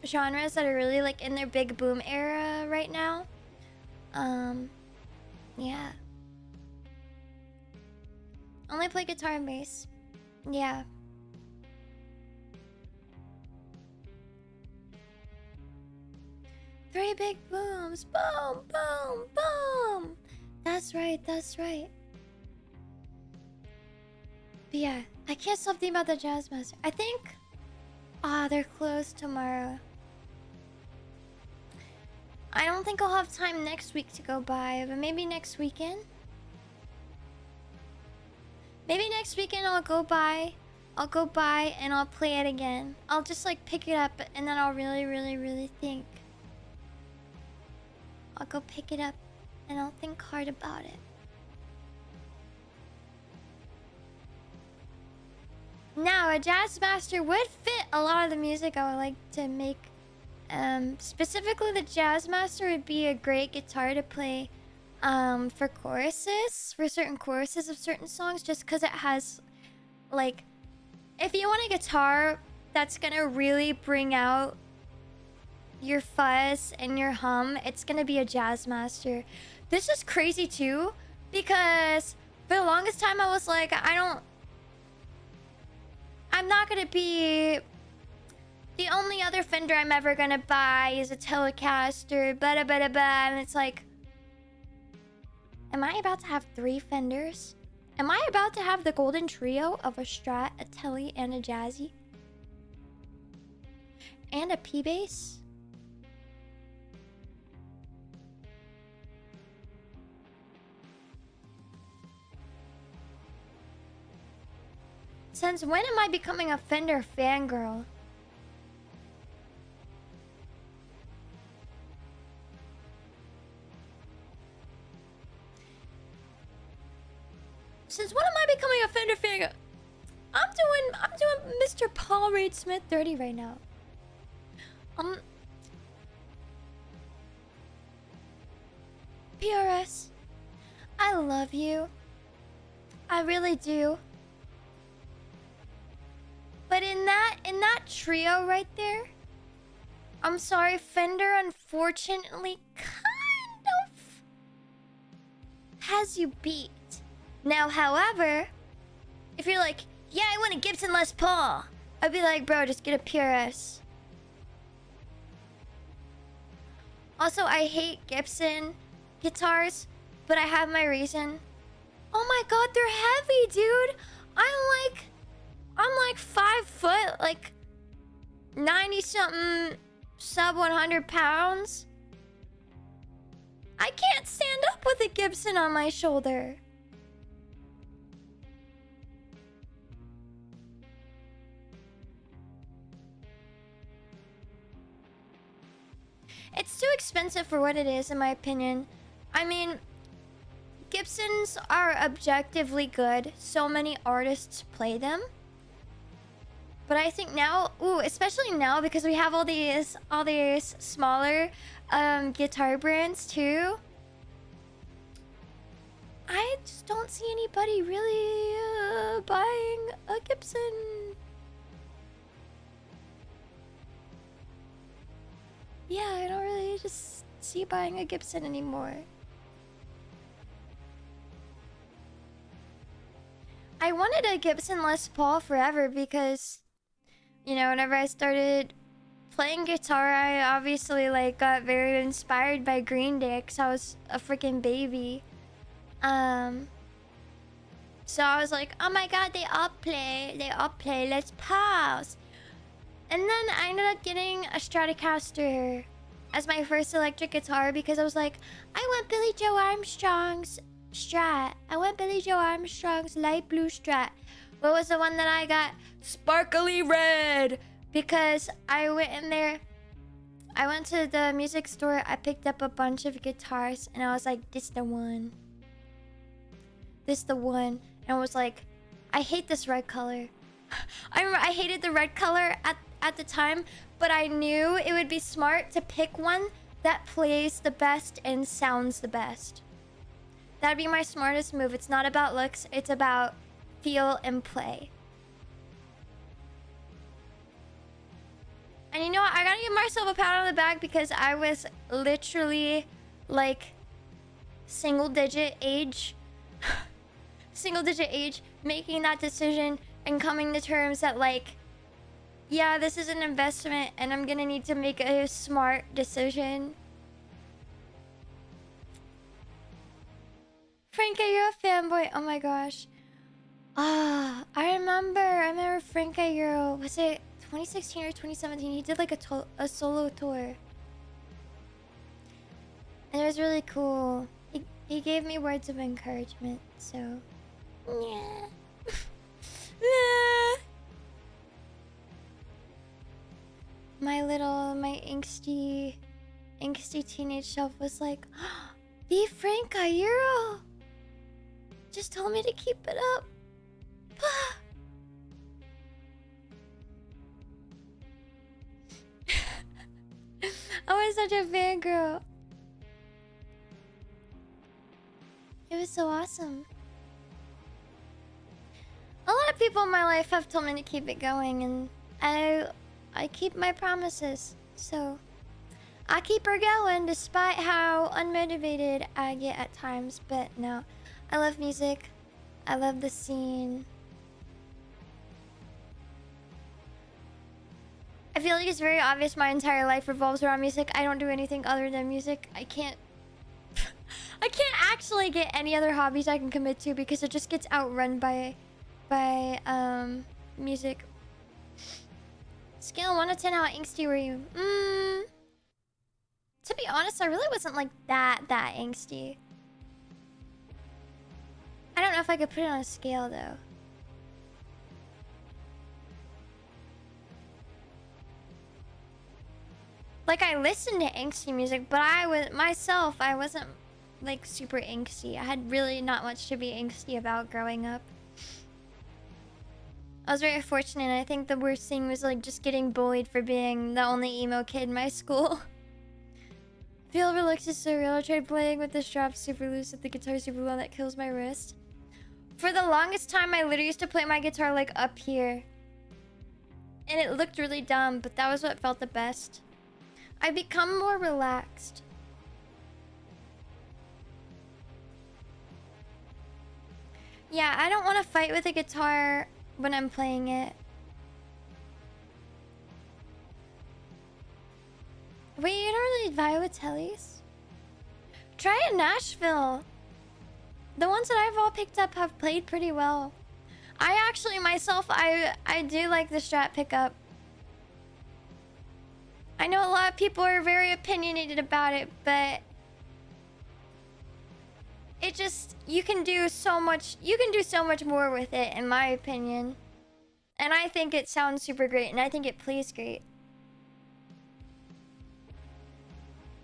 genres that are really like in their big boom era right now. Yeah. Only play guitar and bass. Yeah. Three big booms. Boom, boom, boom. That's right, that's right. But yeah, I can't stop thinking about the Jazzmaster. I think... they're closed tomorrow. I don't think I'll have time next week to go by, but maybe next weekend? Maybe next weekend I'll go by and I'll play it again. I'll just like pick it up and then I'll really think. I'll go pick it up and I'll think hard about it. Now, a jazzmaster would fit a lot of the music I would like to make. Specifically, the jazzmaster would be a great guitar to play for choruses, for certain choruses of certain songs, just because it has, like, if you want a guitar that's gonna really bring out your fuzz and your hum, it's gonna be a jazzmaster. This is crazy too, because for the longest time I was like, I'm not gonna be... The only other Fender I'm ever gonna buy is a Telecaster, and it's like... Am I about to have 3 Fenders? Am I about to have the golden trio of a Strat, a Tele, and a Jazzy? And a P-Bass? Since when am I becoming a Fender fangirl? Since when am I becoming a Fender fangirl? I'm doing Mr. Paul Reed Smith dirty right now. PRS, I love you. I really do. But in that trio right there, I'm sorry, Fender unfortunately kind of has you beat. Now, however, if you're like, yeah, I want a Gibson Les Paul, I'd be like, bro, just get a PRS. Also, I hate Gibson guitars, but I have my reason. Oh my god, they're heavy, dude. I'm like 5 foot, like 90 something, sub 100 pounds. I can't stand up with a Gibson on my shoulder. It's too expensive for what it is, in my opinion. I mean, Gibsons are objectively good. So many artists play them. But I think now, especially now, because we have all these smaller guitar brands too. I just don't see anybody really buying a Gibson. Yeah, I don't really just see buying a Gibson anymore. I wanted a Gibson Les Paul forever because, you know, whenever I started playing guitar, I obviously like got very inspired by Green Day because I was a freaking baby. So I was like, oh my god, they all play, let's pause. And then I ended up getting a Stratocaster as my first electric guitar because I was like, I want Billy Joe Armstrong's Strat. I want Billy Joe Armstrong's light blue Strat. What was the one that I got? Sparkly red. Because I went in there, I went to the music store, I picked up a bunch of guitars, and I was like, this the one. This the one. And I was like, I hate this red color. I remember I hated the red color at the time, but I knew it would be smart to pick one that plays the best and sounds the best. That'd be my smartest move. It's not about looks, it's about feel and play. And you know what? I gotta give myself a pat on the back because I was literally like single digit age making that decision and coming to terms that like, yeah, this is an investment and I'm gonna need to make a smart decision. Franca, you're a fanboy. Oh my gosh. I remember Franca Euro. Was it 2016 or 2017? He did like a solo tour. And it was really cool. He gave me words of encouragement, so yeah. My angsty teenage self was like, the Franca Euro just told me to keep it up. I was such a fangirl. It was so awesome. A lot of people in my life have told me to keep it going, and I keep my promises. So I keep her going despite how unmotivated I get at times. But no, I love music. I love the scene. I feel like it's very obvious my entire life revolves around music. I don't do anything other than music. I can't actually get any other hobbies I can commit to because it just gets outrun by music. Scale 1 to 10, how angsty were you? To be honest, I really wasn't like that angsty. I don't know if I could put it on a scale though. Like, I listened to angsty music, but I wasn't like super angsty. I had really not much to be angsty about growing up. I was very fortunate, and I think the worst thing was like just getting bullied for being the only emo kid in my school. Feel relaxed is so real. I tried playing with the strap super loose with the guitar super low, that kills my wrist. For the longest time, I literally used to play my guitar like up here. And it looked really dumb, but that was what felt the best. I become more relaxed. Yeah, I don't want to fight with a guitar when I'm playing it. Wait, you don't really vibe with tellies? Try it in Nashville. The ones that I've all picked up have played pretty well. I actually myself, I do like the Strat pickup. I know a lot of people are very opinionated about it, but it just, you can do so much more with it, in my opinion. And I think it sounds super great, and I think it plays great.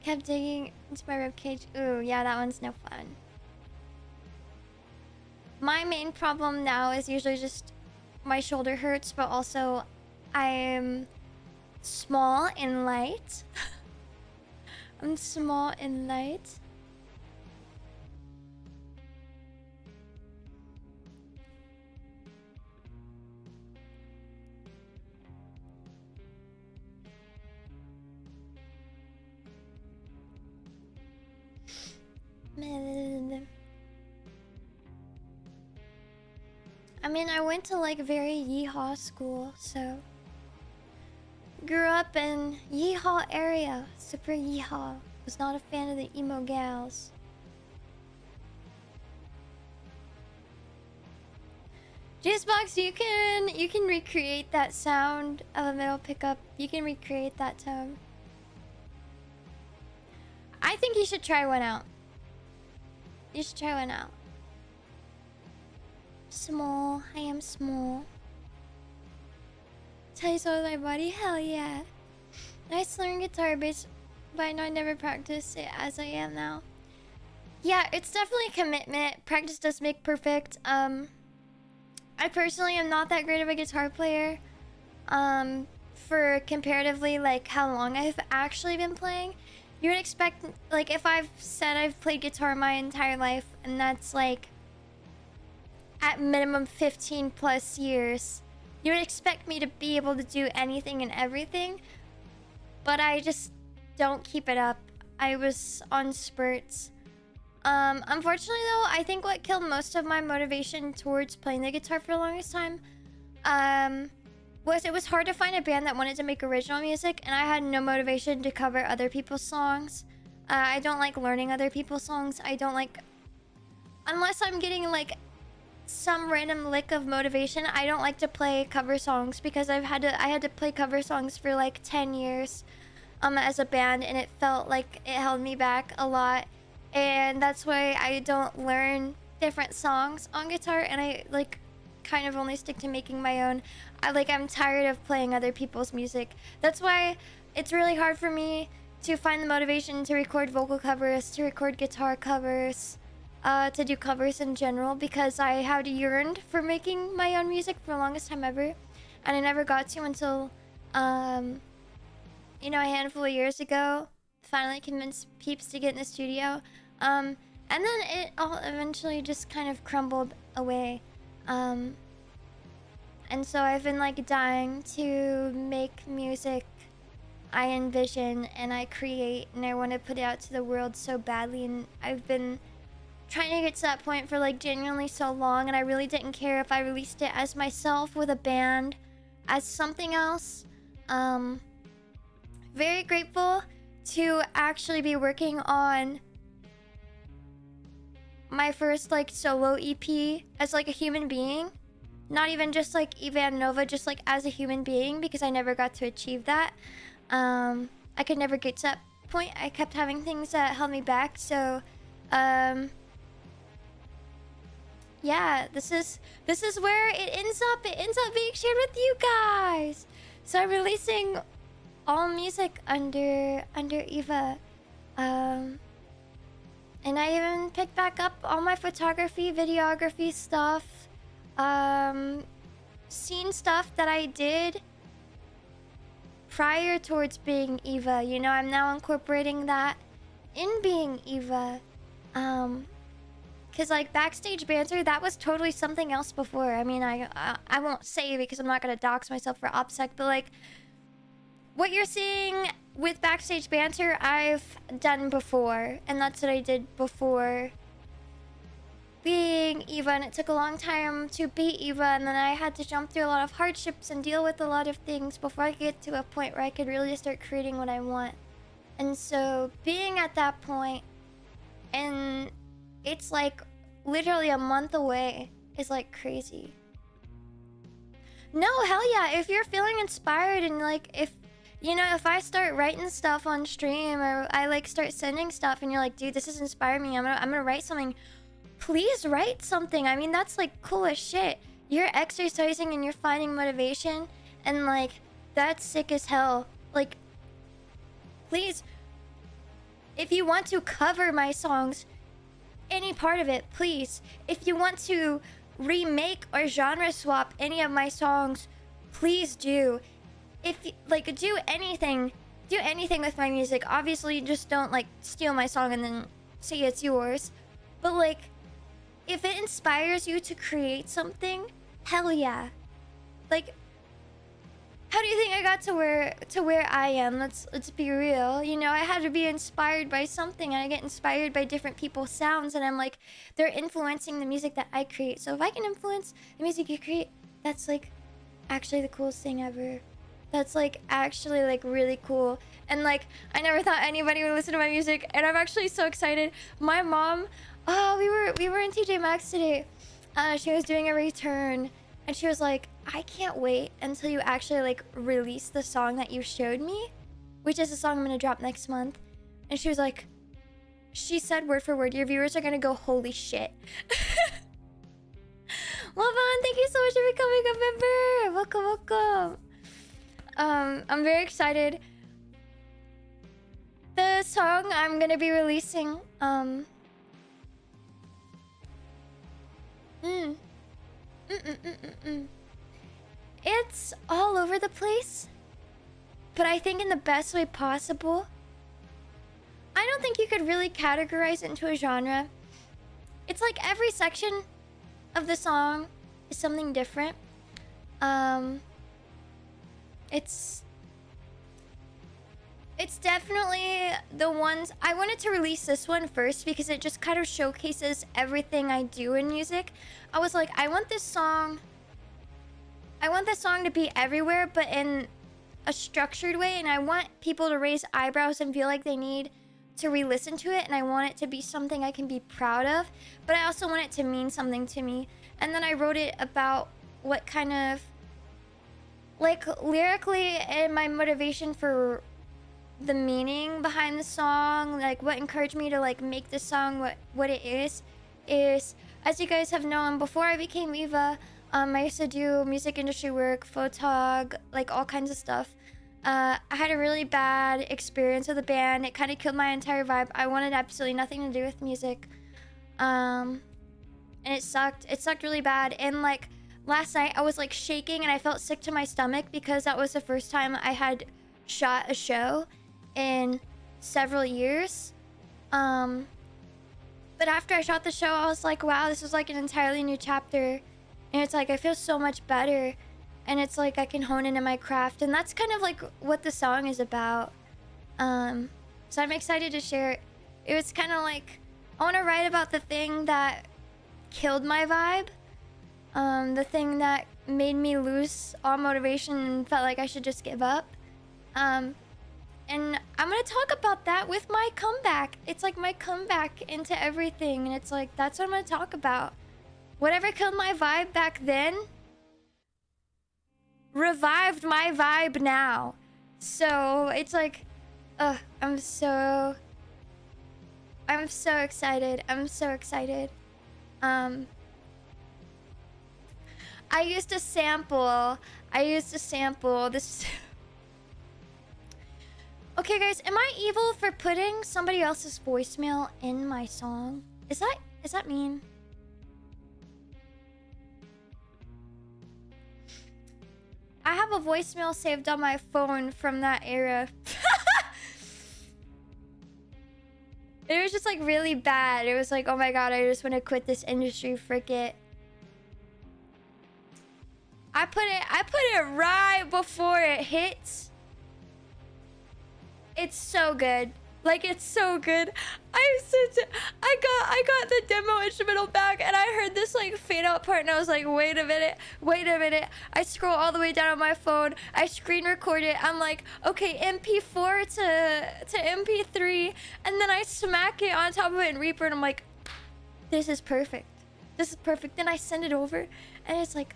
Kept digging into my ribcage. Ooh, yeah, that one's no fun. My main problem now is usually just my shoulder hurts, but also I'm small and light. I'm small and light. I mean, I went to like very yeehaw school, so grew up in yeehaw area, super yeehaw. Was not a fan of the emo gals. Juicebox, you can recreate that sound of a middle pickup. You can recreate that tone. I think you should try one out. You should try one out. Small. I am small. Ties all my body. Hell yeah. Nice learning guitar, bitch. But I know I never practiced it as I am now. Yeah, it's definitely a commitment. Practice does make perfect. I personally am not that great of a guitar player. For comparatively like how long I've actually been playing. You would expect, like, if I've said I've played guitar my entire life, and that's like at minimum 15 plus years, you would expect me to be able to do anything and everything, but I just don't keep it up. I was on spurts. Unfortunately though, I think what killed most of my motivation towards playing the guitar for the longest time was it was hard to find a band that wanted to make original music, and I had no motivation to cover other people's songs. I don't like learning other people's songs. I don't like, unless I'm getting like some random lick of motivation, I don't like to play cover songs because I had to play cover songs for like 10 years as a band, and it felt like it held me back a lot. And that's why I don't learn different songs on guitar, and I like kind of only stick to making my own. I'm tired of playing other people's music. That's why it's really hard for me to find the motivation to record vocal covers, to record guitar covers, to do covers in general, because I had yearned for making my own music for the longest time ever, and I never got to until you know, a handful of years ago. finally convinced peeps to get in the studio. And then it all eventually just kind of crumbled away. And so I've been like dying to make music I envision and I create, and I want to put it out to the world so badly. And I've been trying to get to that point for like genuinely so long, and I really didn't care if I released it as myself with a band, as something else. Very grateful to actually be working on my first like solo EP as like a human being. Not even just like Ananova, just like as a human being, because I never got to achieve that. I could never get to that point. I kept having things that held me back. So yeah, this is where it ends up. It ends up being shared with you guys. So I'm releasing all music under Eva. And I even picked back up all my photography, videography stuff, scene stuff that I did prior towards being Eva. You know, I'm now incorporating that in being Eva. Cause like Backstage banter, that was totally something else before. I mean, I won't say because I'm not gonna dox myself for OPSEC, but like what you're seeing with Backstage banter, I've done before, and that's what I did before being Eva. And it took a long time to be Eva, and then I had to jump through a lot of hardships and deal with a lot of things before I could get to a point where I could really start creating what I want. And so being at that point, and it's like literally a month away, is like crazy. No, hell yeah, if you're feeling inspired, and like if you know, if I start writing stuff on stream, or I like start sending stuff and you're like, dude, this has inspired me, I'm gonna write something, please write something. I mean, that's like cool as shit. You're exercising and you're finding motivation, and like that's sick as hell. Like, please, if you want to cover my songs, any part of it, please. If you want to remake or genre swap any of my songs, please do. If you, like, do anything with my music. Obviously, just don't like steal my song and then say it's yours. But like, if it inspires you to create something, hell yeah. Like, how do you think I got to where I am? Let's be real. You know, I had to be inspired by something, and I get inspired by different people's sounds, and I'm like, they're influencing the music that I create. So if I can influence the music you create, that's like actually the coolest thing ever. That's like actually like really cool. And like, I never thought anybody would listen to my music, and I'm actually so excited. My mom, we were in TJ Maxx today. She was doing a return, and she was like, I can't wait until you actually like release the song that you showed me, which is a song I'm gonna drop next month. And she was like, she said word for word, your viewers are gonna go, holy shit. Lavon, thank you so much for becoming a member. Welcome. I'm very excited. The song I'm gonna be releasing, it's all over the place, but I think in the best way possible. I don't think you could really categorize it into a genre. It's like every section of the song is something different. It's definitely the ones I wanted to release this one first because it just kind of showcases everything I do in music. I was like, I want this song to be everywhere, but in a structured way, and I want people to raise eyebrows and feel like they need to re-listen to it, and I want it to be something I can be proud of, but I also want it to mean something to me. And then I wrote it about what kind of like lyrically, and my motivation for the meaning behind the song, like what encouraged me to like make this song what it is as you guys have known, before I became Eva, I used to do music industry work, photog, like all kinds of stuff. I had a really bad experience with a band. It kind of killed my entire vibe. I wanted absolutely nothing to do with music, and it sucked really bad. And like last night I was like shaking and I felt sick to my stomach because that was the first time I had shot a show in several years. But after I shot the show, I was like, wow, this was like an entirely new chapter. And it's like, I feel so much better. And it's like, I can hone into my craft. And that's kind of like what the song is about. So I'm excited to share it. It was kind of like, I want to write about the thing that killed my vibe. The thing that made me lose all motivation and felt like I should just give up. And I'm gonna talk about that with my comeback. It's like my comeback into everything. And it's like, that's what I'm gonna talk about. Whatever killed my vibe back then revived my vibe now. So it's like, I'm so excited. I'm so excited. I used to sample this. Okay, guys, am I evil for putting somebody else's voicemail in my song? Is that mean? I have a voicemail saved on my phone from that era. It was just like really bad. It was like, oh my god, I just want to quit this industry, frick it. I put it right before it hits. It's so good. Like, it's so good. I got the demo instrumental back and I heard this like fade out part and I was like, wait a minute. I scroll all the way down on my phone. I screen record it. I'm like, okay, MP4 to MP3, and then I smack it on top of it in Reaper and I'm like, this is perfect. This is perfect. Then I send it over and it's like,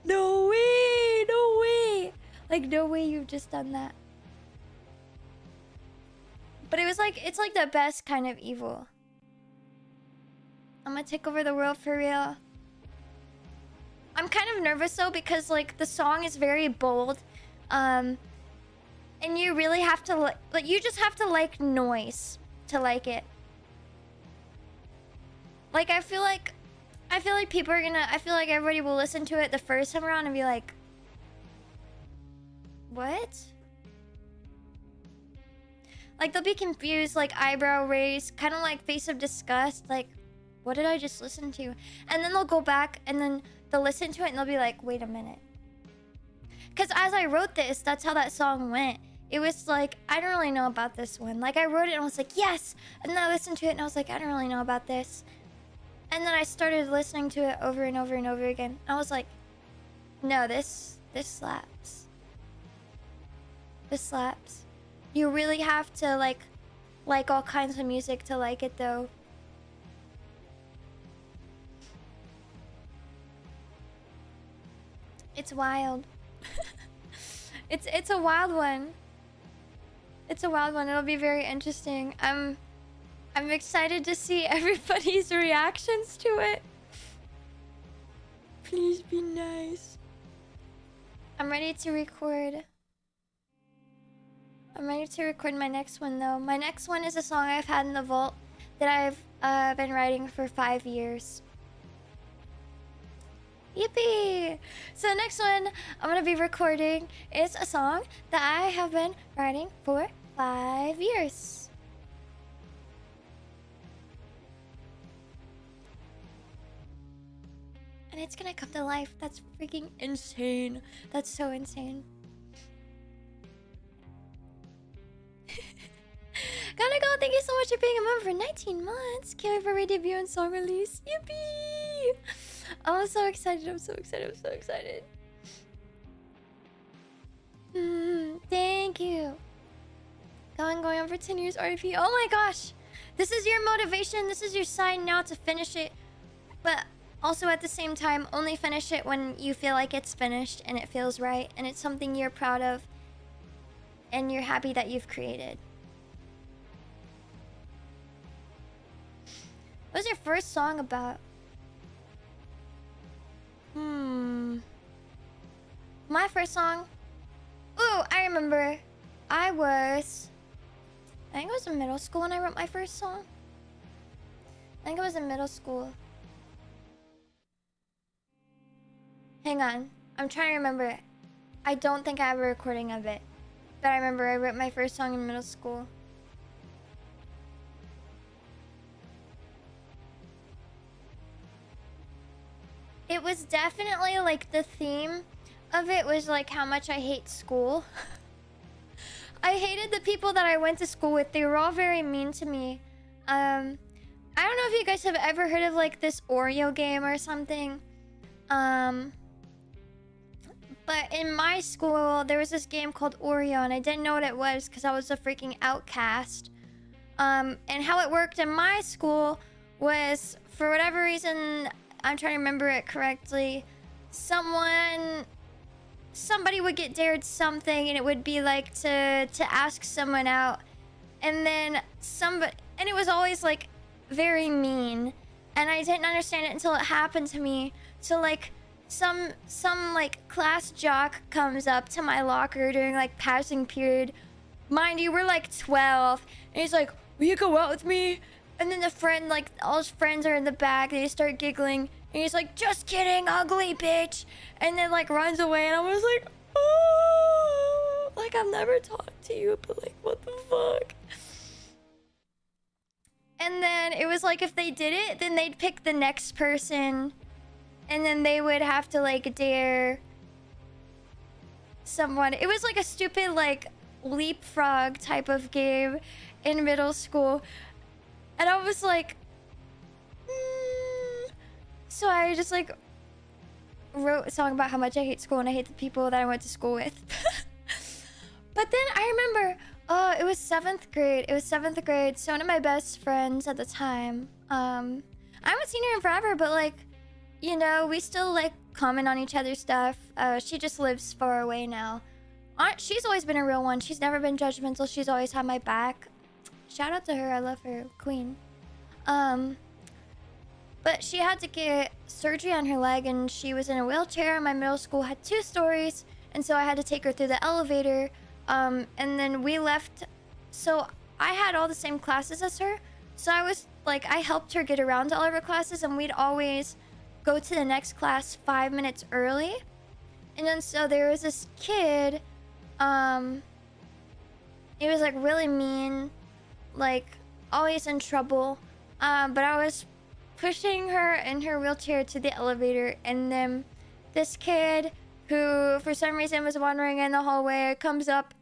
no way. Like, no way you've just done that. But it was like, it's like the best kind of evil. I'm gonna take over the world for real. I'm kind of nervous though because like the song is very bold. And you really have to like you just have to like noise to like it. Like I feel like people are gonna, I feel like everybody will listen to it the first time around and be like, what? Like they'll be confused, like eyebrow raised, kind of like face of disgust, like what did I just listen to? And then they'll go back and then they'll listen to it and they'll be like, wait a minute. Because as I wrote this, that's how that song went. It was like, I don't really know about this one. Like I wrote it and I was like, yes. And then I listened to it and I was like, I don't really know about this. And then I started listening to it over and over and over again. I was like, no, this slaps. This slaps. You really have to like all kinds of music to like it though. It's wild. It's a wild one. It's a wild one. It'll be very interesting. I'm excited to see everybody's reactions to it. Please be nice. I'm ready to record. I'm ready to record my next one though. My next one is a song I've had in the vault that I've been writing for 5 years. Yippee! So the next one I'm gonna be recording is a song that I have been writing for 5 years. And it's gonna come to life. That's freaking insane. That's so insane. Gotta go. Thank you so much for being a member for 19 months. Can't wait for my debut and song release. Yippee! I'm so excited. I'm so excited. I'm so excited. Thank you. Going on for 10 years RP. Oh my gosh. This is your motivation. This is your sign now to finish it. But also at the same time, only finish it when you feel like it's finished and it feels right. And it's something you're proud of. And you're happy that you've created. What was your first song about? My first song? Ooh, I remember. I think it was in middle school when I wrote my first song. I think it was in middle school. Hang on. I'm trying to remember. I don't think I have a recording of it. But I remember I wrote my first song in middle school. It was definitely like the theme of it was like how much I hate school. I hated the people that I went to school with. They were all very mean to me. I don't know if you guys have ever heard of like this Oreo game or something. But in my school, there was this game called Oreo, and I didn't know what it was because I was a freaking outcast. And how it worked in my school was, for whatever reason, I'm trying to remember it correctly, somebody would get dared something, and it would be like to ask someone out, and then and it was always like very mean, and I didn't understand it until it happened to me. So like some like class jock comes up to my locker during like passing period. Mind you, we're like 12, and he's like, "Will you go out with me?" And then the friend, like all his friends are in the back, they start giggling, and he's like, "Just kidding, ugly bitch," and then like runs away, and I was like, oh, like I've never talked to you, but like what the fuck. And then it was like if they did it, then they'd pick the next person, and then they would have to like dare someone. It was like a stupid like leapfrog type of game in middle school, and I was like, so I just like wrote a song about how much I hate school and I hate the people that I went to school with. But then I remember, it was 7th grade. It was 7th grade. So one of my best friends at the time, I haven't seen her in forever, but like, you know, we still like comment on each other's stuff. She just lives far away now. She's always been a real one. She's never been judgmental. She's always had my back. Shout out to her. I love her. Queen. But she had to get surgery on her leg, and she was in a wheelchair. My middle school had 2 stories, and so I had to take her through the elevator. And then we left. So I had all the same classes as her. So I was like, I helped her get around to all of her classes, and we'd always go to the next class 5 minutes early. And then so there was this kid. He was like really mean, like always in trouble. But I was pushing her in her wheelchair to the elevator, and then this kid who for some reason was wandering in the hallway comes up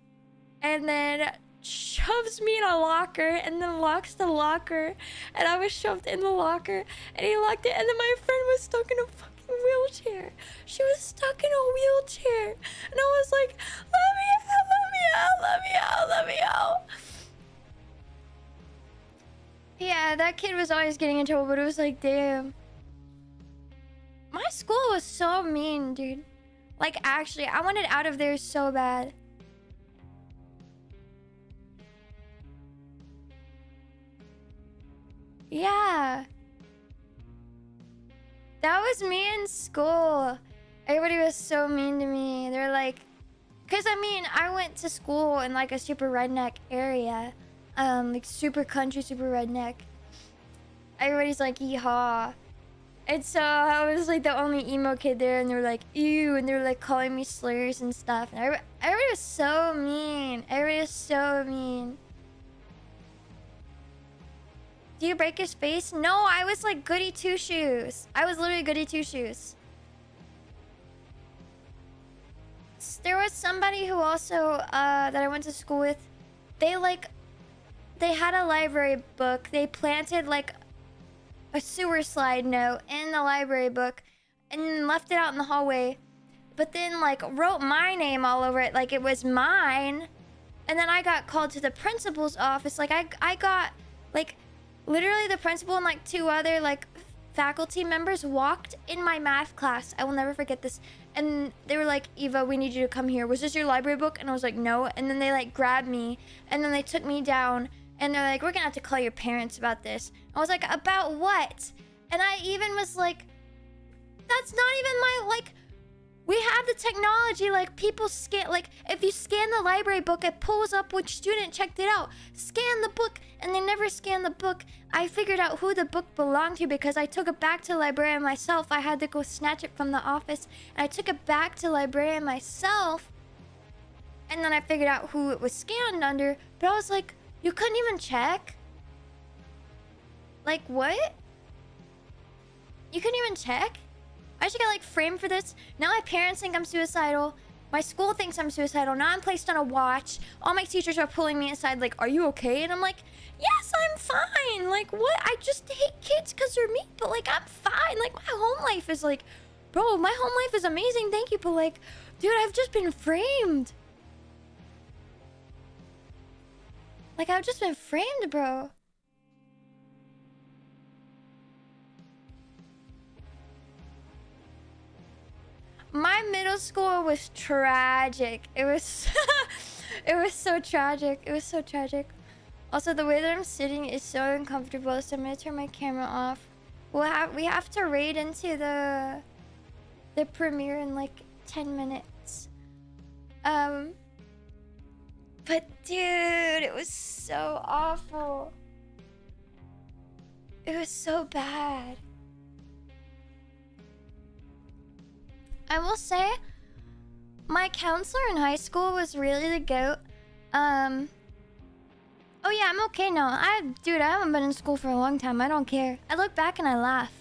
and then shoves me in a locker and then locks the locker, and I was shoved in the locker and he locked it, and then my friend was stuck in a fucking wheelchair. She was stuck in a wheelchair, and I was like, let me out, let me out, let me out, let me out. Yeah, that kid was always getting in trouble, but it was like, damn. My school was so mean, dude. Like, actually, I wanted out of there so bad. Yeah. That was me in school. Everybody was so mean to me. They're like... Because, I mean, I went to school in, like, a super redneck area. Like super country, super redneck. Everybody's like, yeehaw. And so I was like the only emo kid there, and they were like, ew, and they were like calling me slurs and stuff. And everybody was so mean. Everybody was so mean. Do you break his face? No, I was like goody two shoes. I was literally goody two shoes. There was somebody who also that I went to school with. They had a library book. They planted like a sewer slide note in the library book and left it out in the hallway, but then like wrote my name all over it like it was mine. And then I got called to the principal's office. Like I got like literally the principal and like 2 other like faculty members walked in my math class. I will never forget this. And they were like, Eva, we need you to come here. Was this your library book? And I was like, no. And then they like grabbed me, and then they took me down, and they're like, we're gonna have to call your parents about this. I was like, about what? And I even was like, that's not even my, like, we have the technology, like people scan, like if you scan the library book, it pulls up which student checked it out. Scan the book, and they never scanned the book. I figured out who the book belonged to because I took it back to the librarian myself. I had to go snatch it from the office, and I took it back to the librarian myself. And then I figured out who it was scanned under, but I was like, you couldn't even check? Like, what? You couldn't even check? I should get like framed for this. Now my parents think I'm suicidal. My school thinks I'm suicidal. Now I'm placed on a watch. All my teachers are pulling me aside like, are you okay? And I'm like, yes, I'm fine. Like, what? I just hate kids because they're mean, but like, I'm fine. Like, my home life is like, bro, my home life is amazing. Thank you. But like, dude, I've just been framed. Like, I've just been framed, bro. My middle school was tragic. It was it was so tragic. It was so tragic. Also, the way that I'm sitting is so uncomfortable, so I'm gonna turn my camera off. We have to raid into the premiere in like 10 minutes. But dude, it was so awful. It was so bad. I will say, my counselor in high school was really the goat. Oh yeah, I'm okay now. Dude, I haven't been in school for a long time. I don't care. I look back and I laugh.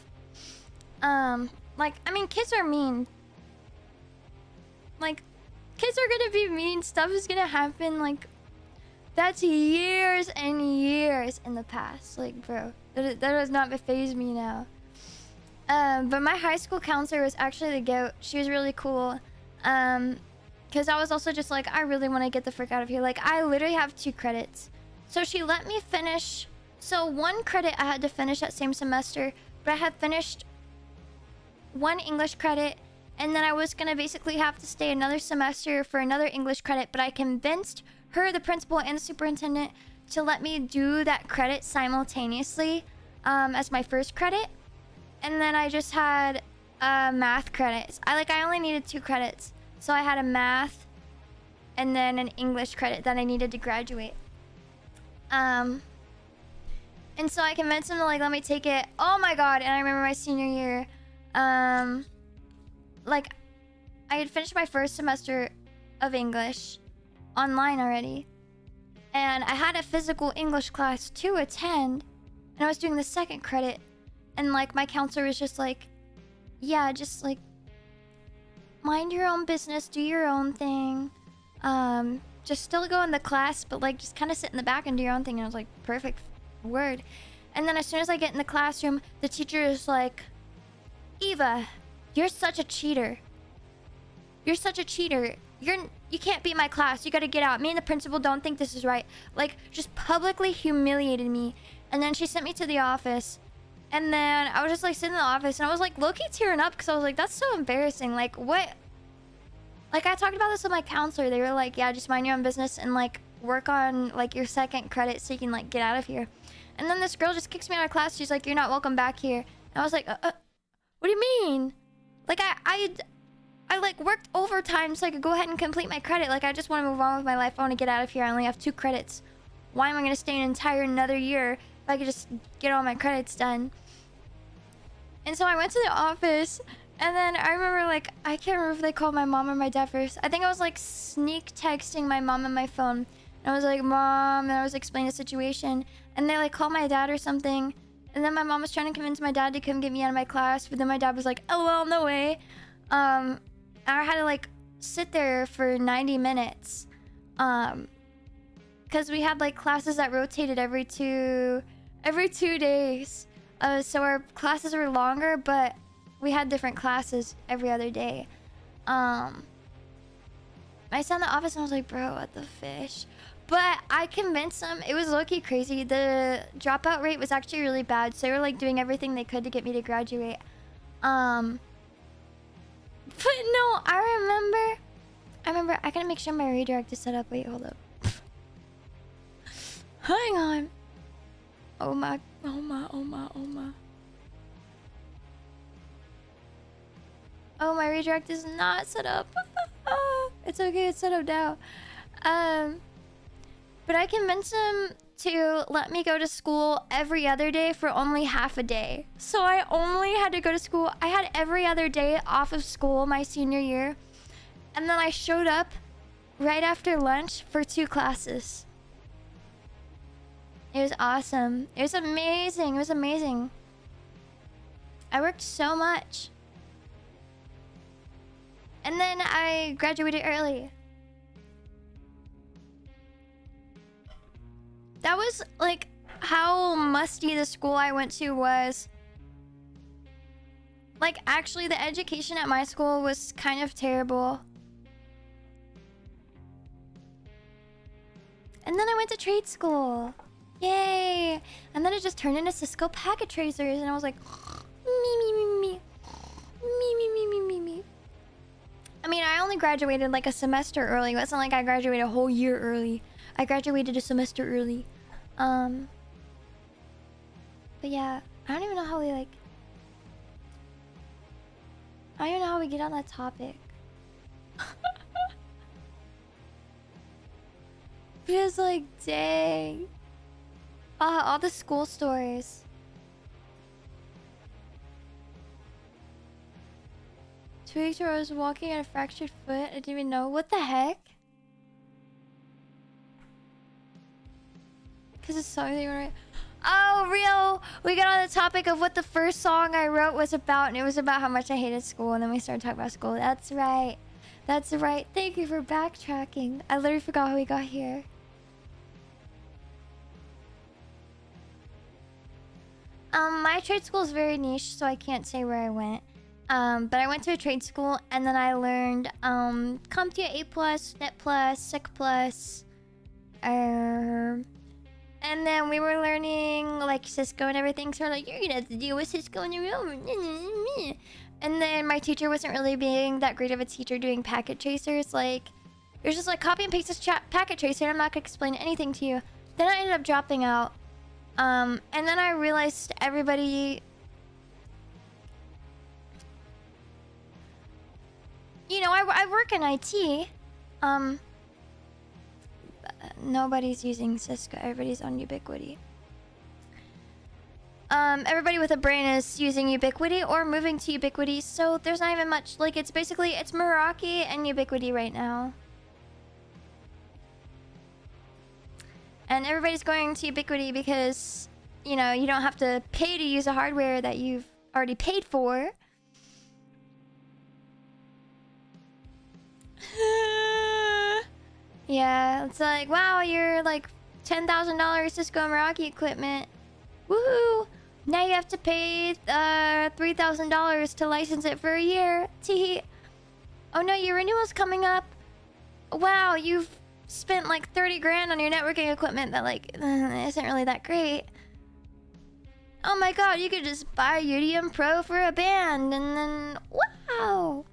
Like, I mean, kids are mean. Like, kids are gonna be mean. Stuff is gonna happen. Like, that's years and years in the past. Like, bro, that does not faze me now. But my high school counselor was actually the goat. She was really cool. Because I was also just like, I really want to get the frick out of here. Like, I literally have 2 credits. So she let me finish. So 1 credit I had to finish that same semester. But I had finished 1 English credit. And then I was going to basically have to stay another semester for another English credit. But I convinced her, the principal, and the superintendent to let me do that credit simultaneously as my first credit. And then I just had math credits. I only needed 2 credits. So I had a math and then an English credit that I needed to graduate. And so I convinced him to like let me take it. Oh my god, and I remember my senior year. Like I had finished my first semester of English online already. And I had a physical English class to attend. And I was doing the 2nd credit. And like my counselor was just like, yeah, just like mind your own business, do your own thing. Just still go in the class, but like just kind of sit in the back and do your own thing. And I was like, perfect word. And then as soon as I get in the classroom, the teacher is like, Eva, you're such a cheater. You're such a cheater. You can't beat my class. You gotta get out. Me and the principal don't think this is right. Like, just publicly humiliated me. And then she sent me to the office. And then I was just like sitting in the office and I was like low-key tearing up because I was like, that's so embarrassing. Like, what? Like, I talked about this with my counselor. They were like, yeah, just mind your own business and like work on like your 2nd credit so you can like get out of here. And then this girl just kicks me out of class. She's like, you're not welcome back here. And I was like, what do you mean? Like, I like worked overtime so I could go ahead and complete my credit. Like, I just want to move on with my life. I want to get out of here. I only have 2 credits. Why am I going to stay an entire another year if I could just get all my credits done? And so I went to the office, and then I remember, like, I can't remember if they called my mom or my dad first. I think I was, like, sneak texting my mom on my phone. And I was like, Mom, and I was explaining the situation. And they, like, called my dad or something. And then my mom was trying to convince my dad to come get me out of my class. But then my dad was like, LOL, no way. And I had to, like, sit there for 90 minutes. Because we had, like, classes that rotated every two days. So our classes were longer, but we had different classes every other day. I sat in the office and I was like, bro, what the fish? But I convinced them. It was low-key crazy. The dropout rate was actually really bad. So they were like doing everything they could to get me to graduate. But no, I remember, I gotta make sure my redirect is set up. Wait, hold up. Hang on. Oh my. Oh, my redirect is not set up. It's okay, it's set up now. But I convinced him to let me go to school every other day for only half a day. So I only had to go to school. I had every other day off of school my senior year. And then I showed up right after lunch for 2 classes. It was awesome. It was amazing. It was amazing. I worked so much. And then I graduated early. That was like how musty the school I went to was. Like, actually, the education at my school was kind of terrible. And then I went to trade school. Yay! And then it just turned into Cisco packet tracers, and I was like, me, me, me, me, me, me, me, me, me, me. I mean, I only graduated like a semester early. It wasn't like I graduated a whole year early. I graduated a semester early. But yeah, I don't even know how we like. I don't even know how we get on that topic. Because like, dang. All the school stories. 2 weeks where I was walking on a fractured foot. I didn't even know. What the heck? Because it's something you want to... Oh, real! We got on the topic of what the first song I wrote was about, and it was about how much I hated school, and then we started talking about school. That's right. That's right. Thank you for backtracking. I literally forgot how we got here. My trade school is very niche, so I can't say where I went. But I went to a trade school, and then I learned CompTIA A+, Net+, Sec+, and then we were learning like Cisco and everything. So we're like, you're gonna have to deal with Cisco in your own. And then my teacher wasn't really being that great of a teacher doing packet tracers. Like, it was just like copy and paste this packet tracer, and I'm not gonna explain anything to you. Then I ended up dropping out. And then I realized everybody... You know, I work in IT. Nobody's using Cisco. Everybody's on Ubiquity. Everybody with a brain is using Ubiquity or moving to Ubiquity. So there's not even much... Like, it's basically... It's Meraki and Ubiquity right now. And everybody's going to Ubiquity because, you know, you don't have to pay to use a hardware that you've already paid for. Yeah, it's like, wow, you're like $10,000 Cisco Meraki equipment. Woohoo! Now you have to pay $3,000 to license it for a year. Tee. Oh no, your renewal's coming up. Wow, you've spent like 30 grand on your networking equipment that like isn't really that great. Oh my god, you could just buy UDM Pro for a band and then wow.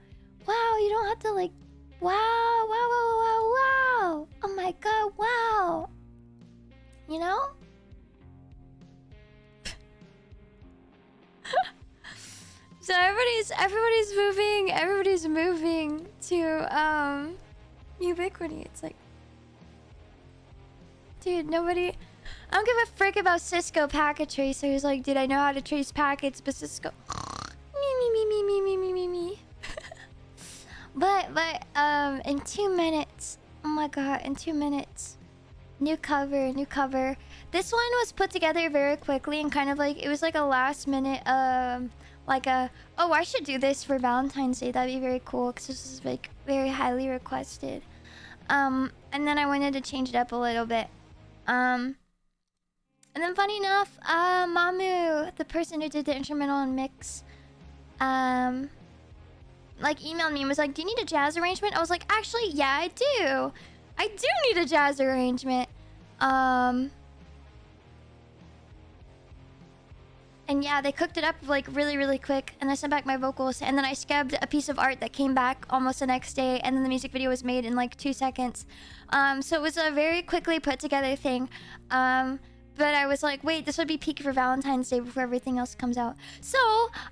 Wow, you don't have to like wow, wow, wow, wow, wow. Oh my god, wow. You know? So everybody's moving to Ubiquity. It's like, dude, nobody... I don't give a frick about Cisco packet tracers. Like, dude, I know how to trace packets, but Cisco... me. But, in 2 minutes... Oh my god, in 2 minutes. New cover. This one was put together very quickly and kind of like... It was like a last minute, like a... Oh, I should do this for Valentine's Day. That'd be very cool, because this is like very highly requested. And then I wanted to change it up a little bit. And then funny enough, Mamu, the person who did the instrumental and mix, like emailed me and was like, do you need a jazz arrangement? I was like, actually, yeah, I do. I do need a jazz arrangement. And yeah, they cooked it up like really, really quick. And I sent back my vocals. And then I scabbed a piece of art that came back almost the next day. And then the music video was made in like 2 seconds. So it was a very quickly put together thing. But I was like, wait, this would be peak for Valentine's Day before everything else comes out. So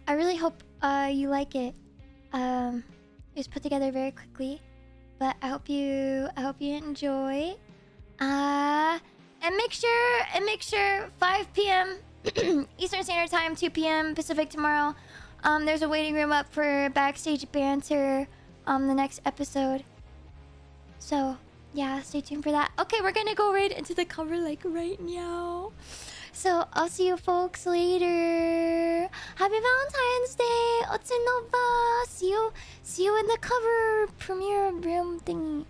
I really hope you like it. It was put together very quickly. But I hope you enjoy. And make sure 5 p.m. Eastern Standard Time, 2 p.m. Pacific tomorrow. There's a waiting room up for Backstage Banter the next episode. So Yeah, stay tuned for that. Okay, we're gonna go right into the cover like right now. So I'll see you folks later. Happy Valentine's Day, Ananova. See you in the cover premiere room thingy.